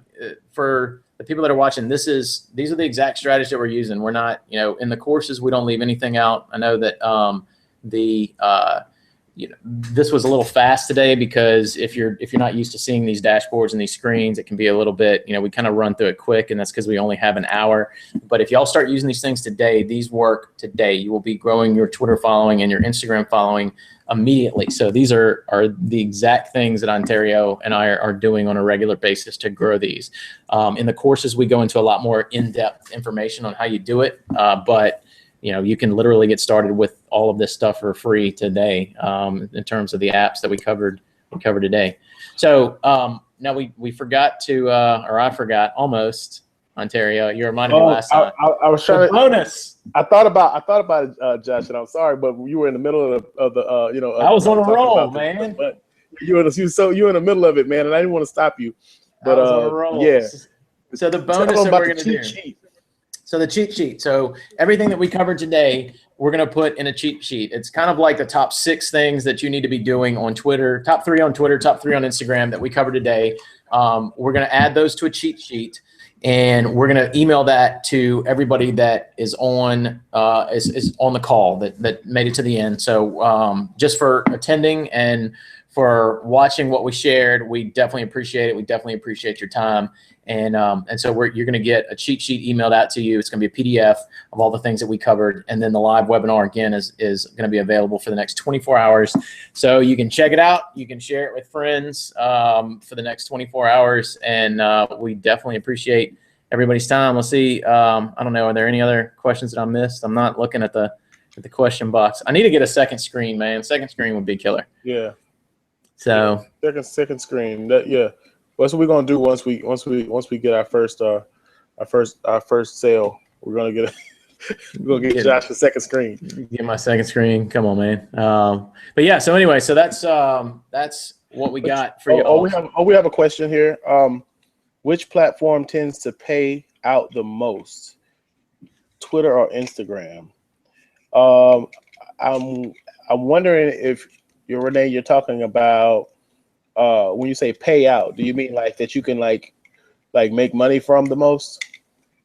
for the people that are watching, these are the exact strategies that we're using. We're not, you know, in the courses, we don't leave anything out. I know that you know, this was a little fast today because if you're not used to seeing these dashboards and these screens, it can be a little bit, you know, we kind of run through it quick, and that's because we only have an hour. But if y'all start using these things today, these work today. You will be growing your Twitter following and your Instagram following immediately. So these are the exact things that Ontario and I are doing on a regular basis to grow these. In the courses, we go into a lot more in-depth information on how you do it, but you know, you can literally get started with all of this stuff for free today, in terms of the apps that we covered today. So now we forgot to, or I forgot almost, Ontario. You reminded me last time. I was trying to bonus. I thought about it, Josh, and I'm sorry, but you were in the middle of the you know. I was on a roll, man. But you were in the middle of it, man, and I didn't want to stop you. But I was on a roll. Yeah. So the bonus that we're going to do. So the cheat sheet. So everything that we covered today, we're going to put in a cheat sheet. It's kind of like the top 6 things that you need to be doing on Twitter, top 3 on Twitter, top 3 on Instagram that we covered today. We're going to add those to a cheat sheet, and we're going to email that to everybody that is on the call that made it to the end. So just for attending and for watching what we shared, we definitely appreciate it. We definitely appreciate your time. And so you're going to get a cheat sheet emailed out to you. It's going to be a PDF of all the things that we covered. And then the live webinar, again, is going to be available for the next 24 hours. So you can check it out. You can share it with friends for the next 24 hours. And we definitely appreciate everybody's time. Let's see. I don't know. Are there any other questions that I missed? I'm not looking at the question box. I need to get a second screen, man. Second screen would be killer. Yeah. So second screen. Yeah. That's what we're gonna do once we get our first sale. We're gonna get Josh a second screen. Get my second screen. Come on, man. But yeah. So anyway, so that's what we got for you. We have a question here. Which platform tends to pay out the most, Twitter or Instagram? I'm wondering if you're talking about. When you say pay out, do you mean like that you can like make money from the most?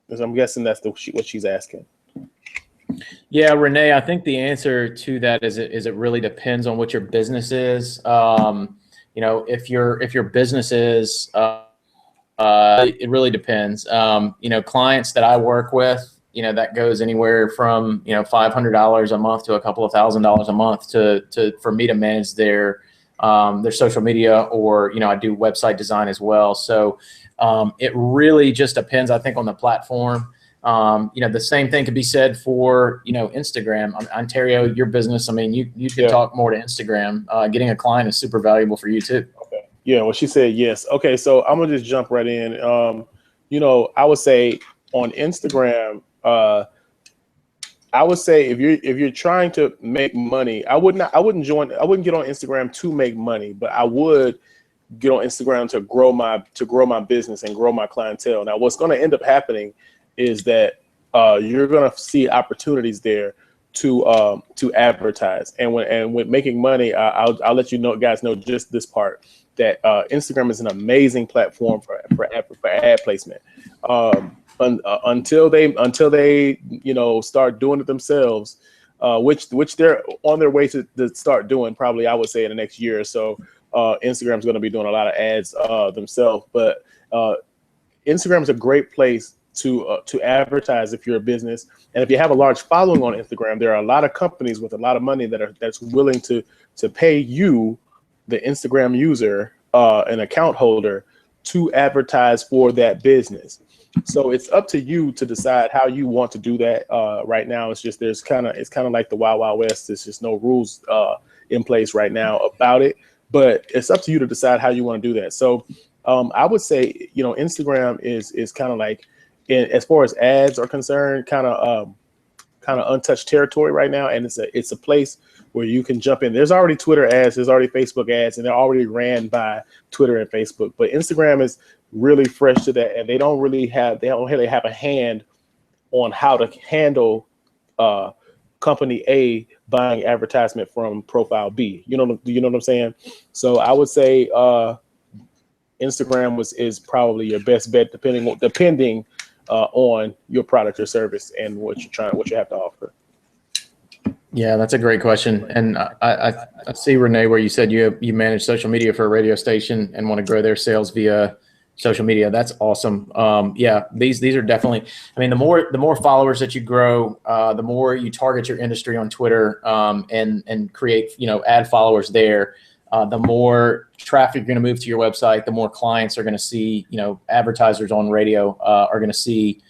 Because I'm guessing that's what she's asking. Yeah, Renee, I think the answer to that is it really depends on what your business is. You know, if your business is, it really depends. You know, clients that I work with, you know, that goes anywhere from, you know, $500 a month to a couple of $1,000s a month for me to manage their social media, or, you know, I do website design as well. So it really just depends, I think, on the platform. You know, the same thing could be said for, you know, Instagram. Ontario, your business, I mean, you could talk more to Instagram. Getting a client is super valuable for you too. Okay. Yeah, well, she said yes. Okay, so I'm gonna just jump right in. You know, I would say on Instagram, I would say if you're trying to make money, I wouldn't get on Instagram to make money, but I would get on Instagram to grow my business and grow my clientele. Now, what's going to end up happening is that you're going to see opportunities there to advertise, and with making money, I'll let you know, guys, know just this part, that Instagram is an amazing platform for ad placement. Until they you know, start doing it themselves, which they're on their way to start doing, probably, I would say, in the next year or so. Instagram's going to be doing a lot of ads themselves, but Instagram is a great place to advertise if you're a business, and if you have a large following on Instagram, there are a lot of companies with a lot of money that's willing to pay you the Instagram user, an account holder, to advertise for that business. So it's up to you to decide how you want to do that. Right now, it's just it's kind of like the Wild Wild West. There's just no rules in place right now about it, but it's up to you to decide how you want to do that. So I would say, Instagram is kind of like, as far as ads are concerned, kind of untouched territory right now, and it's a place where you can jump in. There's already Twitter ads, there's already Facebook ads, and they're already ran by Twitter and Facebook. But Instagram is really fresh to that, and they don't really have a hand on how to handle company A buying advertisement from profile B. You know what I'm saying? So I would say Instagram is probably your best bet, depending on your product or service and what you have to offer. Yeah, that's a great question. And I see, Renee, where you said you manage social media for a radio station and want to grow their sales via social media. That's awesome. Yeah, these are definitely, I mean, the more followers that you grow, the more you target your industry on Twitter, and create, add followers there, the more traffic you're going to move to your website, the more clients are going to see, advertisers on radio are going to see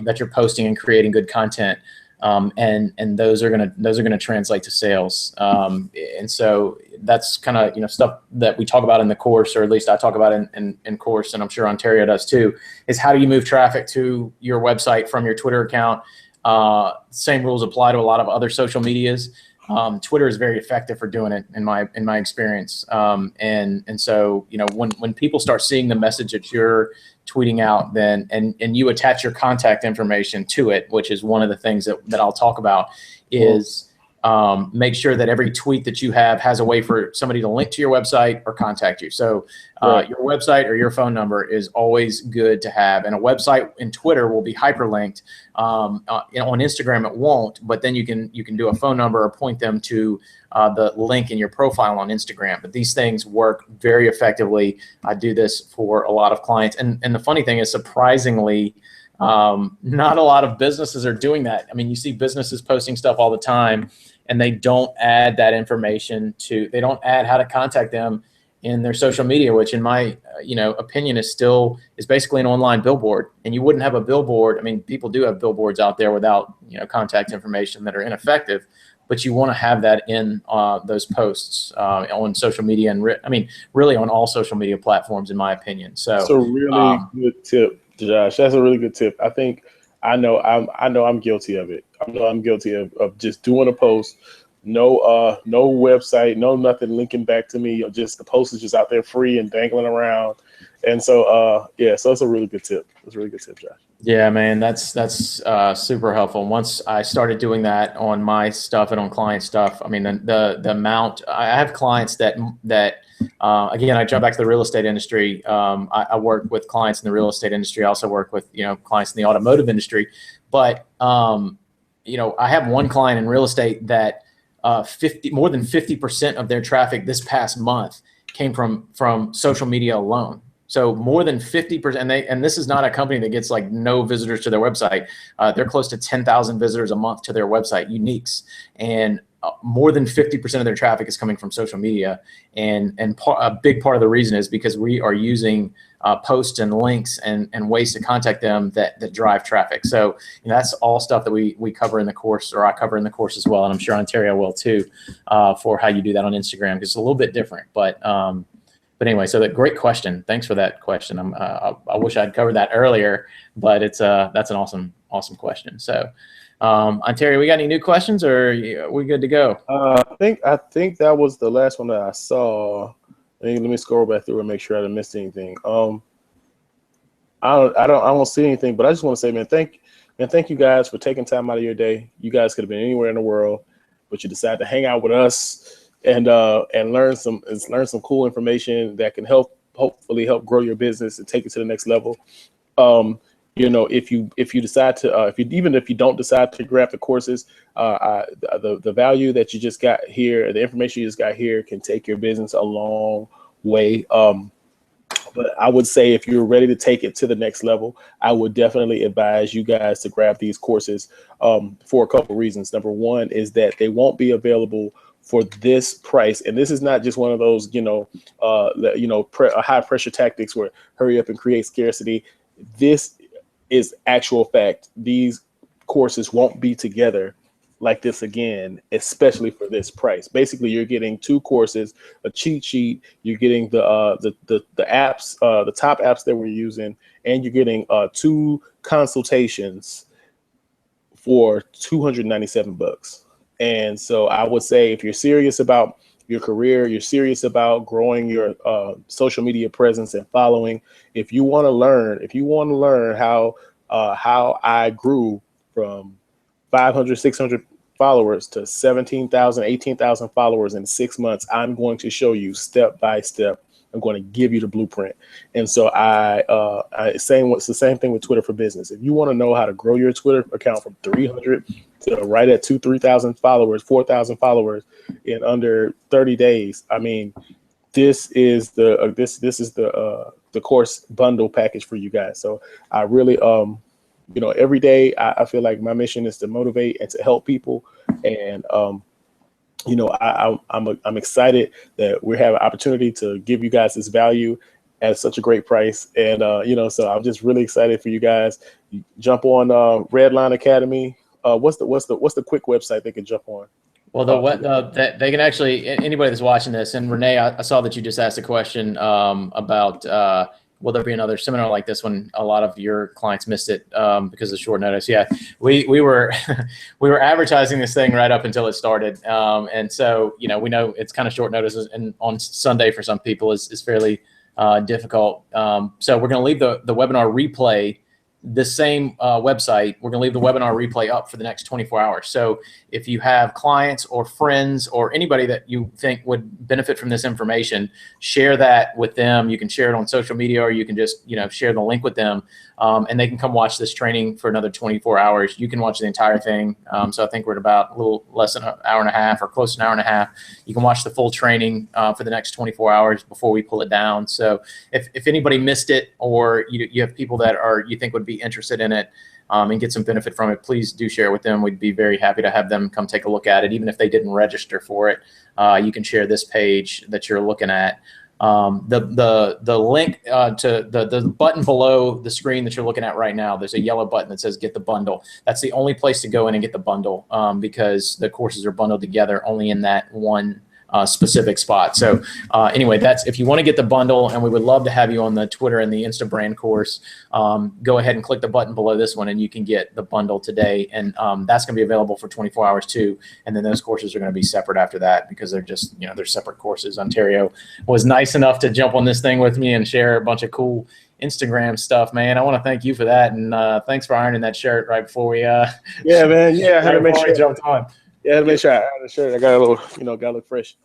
that you're posting and creating good content. And those are gonna translate to sales. And so that's kind of stuff that we talk about in the course, or at least I talk about in course, and I'm sure Ontario does too. Is how do you move traffic to your website from your Twitter account? Same rules apply to a lot of other social medias. Twitter is very effective for doing it in my experience. And so when people start seeing the message that you're tweeting out, then and you attach your contact information to it, which is one of the things that I'll talk about, is make sure that every tweet that you have has a way for somebody to link to your website or contact you. So your website or your phone number is always good to have, and a website in Twitter will be hyperlinked. On Instagram it won't, but then you can do a phone number or point them to the link in your profile on Instagram. But these things work very effectively. I do this for a lot of clients, and the funny thing is, surprisingly, not a lot of businesses are doing that. I mean, you see businesses posting stuff all the time, and they don't add that information they don't add how to contact them in their social media, which in my opinion is basically an online billboard. And you wouldn't have a billboard. I mean, people do have billboards out there without contact information that are ineffective, but you want to have that in those posts on social media, and really on all social media platforms, in my opinion. So that's a really good tip, Josh. That's a really good tip. I know I'm guilty of it. I know I'm guilty of just doing a post, no website, no nothing linking back to me, or just the post is just out there free and dangling around. And so so it's a really good tip. It's a really good tip, Josh. Yeah, man, that's super helpful. Once I started doing that on my stuff and on client stuff, I mean, the amount, I have clients that again, I jump back to the real estate industry. I work with clients in the real estate industry. I also work with clients in the automotive industry. But I have one client in real estate that more than 50% of their traffic this past month came from social media alone. So more than 50%, and this is not a company that gets like no visitors to their website. They're close to 10,000 visitors a month to their website, uniques, and more than 50% of their traffic is coming from social media. And a big part of the reason is because we are using posts and links and ways to contact them that drive traffic. So that's all stuff that we cover in the course, or I cover in the course as well, and I'm sure Ontario will too, for how you do that on Instagram, because it's a little bit different. But anyway, so great question. Thanks for that question. I wish I'd covered that earlier, but that's an awesome question. So, Ontario, we got any new questions, or are we good to go? I think that was the last one that I saw. Let me scroll back through and make sure I didn't miss anything. I don't see anything, but I just want to say, man, thank you guys for taking time out of your day. You guys could have been anywhere in the world, but you decided to hang out with us and learn some cool information that can hopefully help grow your business and take it to the next level. If you decide to, if you don't decide to grab the courses, the value that you just got here, the information you just got here, can take your business a long way. But I would say, if you're ready to take it to the next level, I would definitely advise you guys to grab these courses for a couple reasons. Number one is that they won't be available for this price. And this is not just one of those, high pressure tactics where hurry up and create scarcity. This is actual fact. These courses won't be together like this again, especially for this price. Basically, you're getting 2 courses, a cheat sheet. You're getting the apps, the top apps that we're using, and you're getting 2 consultations for $297. And so I would say, if you're serious about your career, you're serious about growing your social media presence and following, if you want to learn how I grew from 500, 600 followers to 17,000, 18,000 followers in 6 months, I'm going to show you step by step. I'm going to give you the blueprint. And so it's the same thing with Twitter for Business. If you want to know how to grow your Twitter account from 300 to right at 3,000 followers, 4,000 followers in under 30 days, I mean, this is the course bundle package for you guys. So I really, every day I feel like my mission is to motivate and to help people. And, I'm excited that we have an opportunity to give you guys this value at such a great price. And, so I'm just really excited for you guys. Jump on Redline Academy. What's the quick website they can jump on? Well, they can actually, anybody that's watching this, and Renee, I saw that you just asked a question about will there be another seminar like this one? A lot of your clients missed it because of short notice. Yeah, we were we were advertising this thing right up until it started, and so we know it's kind of short notice, and on Sunday for some people is fairly difficult. So we're going to leave the webinar replay. The same website, we're going to leave the webinar replay up for the next 24 hours. So if you have clients or friends or anybody that you think would benefit from this information, share that with them. You can share it on social media, or you can just share the link with them, and they can come watch this training for another 24 hours. You can watch the entire thing. So I think we're at about a little less than an hour and a half, or close to an hour and a half. You can watch the full training for the next 24 hours before we pull it down. So if anybody missed it, or you have people that you think would be interested in it and get some benefit from it, please do share it with them. We'd be very happy to have them come take a look at it. Even if they didn't register for it, you can share this page that you're looking at. The link to the button below the screen that you're looking at right now, there's a yellow button that says get the bundle. That's the only place to go in and get the bundle, because the courses are bundled together only in that one specific spot. So anyway, that's if you want to get the bundle, and we would love to have you on the Twitter and the Insta brand course, go ahead and click the button below this one and you can get the bundle today. And that's going to be available for 24 hours too. And then those courses are going to be separate after that, because they're just, they're separate courses. Ontario was nice enough to jump on this thing with me and share a bunch of cool Instagram stuff, man. I want to thank you for that. And thanks for ironing that shirt right before we yeah, man. Yeah, I had to make sure I jumped on. Yeah, to make sure I had a shirt. I got a little, got to look fresh.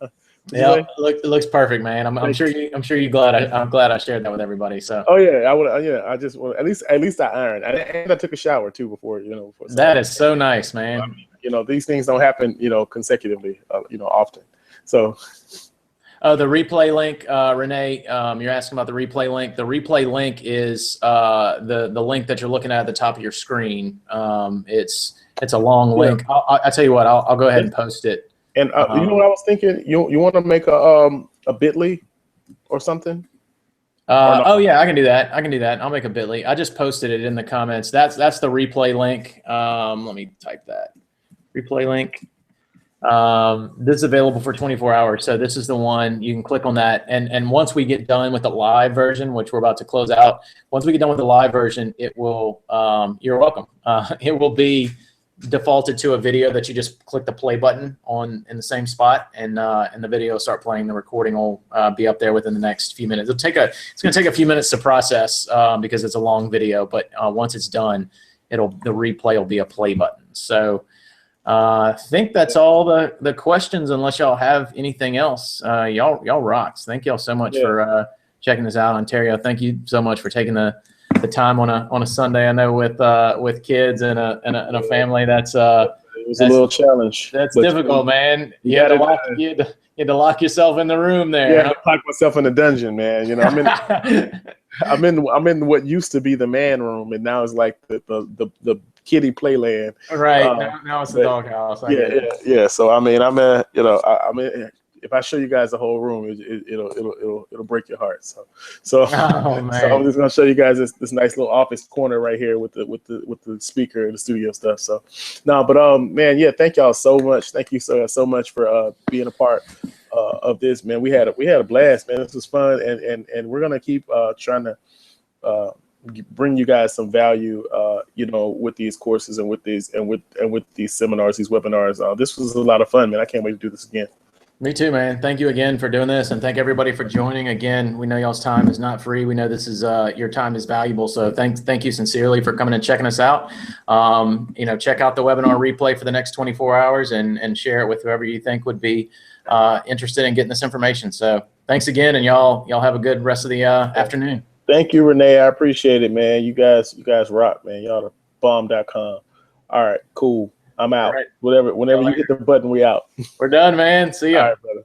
Yeah, it looks perfect, man. I'm sure you're glad. I'm glad I shared that with everybody. So. Oh yeah, I would. Yeah, I just want at least I ironed, and I took a shower too before. That is so nice, man. I mean, these things don't happen, consecutively, often. So. Oh, the replay link, Renee. You're asking about the replay link. The replay link is the link that you're looking at the top of your screen. It's a long link. I'll tell you what. I'll go ahead and post it. And you know what I was thinking? You want to make a Bitly or something? Oh yeah, I can do that. I'll make a Bitly. I just posted it in the comments. That's the replay link. Let me type that. Replay link. This is available for 24 hours. So this is the one. You can click on that. And once we get done with the live version, which we're about to close out, once we get done with the live version, it will, you're welcome. It will be defaulted to a video that you just click the play button on in the same spot, and the video will start playing. The recording will be up there within the next few minutes. It's going to take a few minutes to process because it's a long video, but once it's done, the replay will be a play button. So I think that's all the questions, unless y'all have anything else. Y'all rocks. Thank y'all so much for checking this out, Ontario. Thank you so much for taking the time on a Sunday. I know with kids and a family, it was a little challenge. That's difficult, man. You had to lock yourself in the room there. Yeah, I locked myself in the dungeon, man. I'm in I'm in what used to be the man room, and now it's like the kiddie playland. Right. Now it's the doghouse. I get it. Yeah. So I mean, I'm in, I'm in. If I show you guys the whole room, it'll break your heart. So Oh man. so I'm just gonna show you guys this nice little office corner right here with the speaker and the studio stuff. So no, but man, yeah, thank y'all so much. Thank you so much for being a part of this, man. We had a blast, man. This was fun, and we're gonna keep trying to bring you guys some value, with these courses and with these seminars, these webinars. This was a lot of fun, man. I can't wait to do this again. Me too, man. Thank you again for doing this, and thank everybody for joining. Again, we know y'all's time is not free. We know this is your time is valuable, so thank you sincerely for coming and checking us out. Check out the webinar replay for the next 24 hours and share it with whoever you think would be interested in getting this information. So thanks again, and y'all have a good rest of the afternoon. Thank you, Renee. I appreciate it, man. You guys rock, man. Y'all the bomb.com. All right, cool. I'm out. Right. Whenever you hit the button, we out. We're done, man. See ya. All right, brother.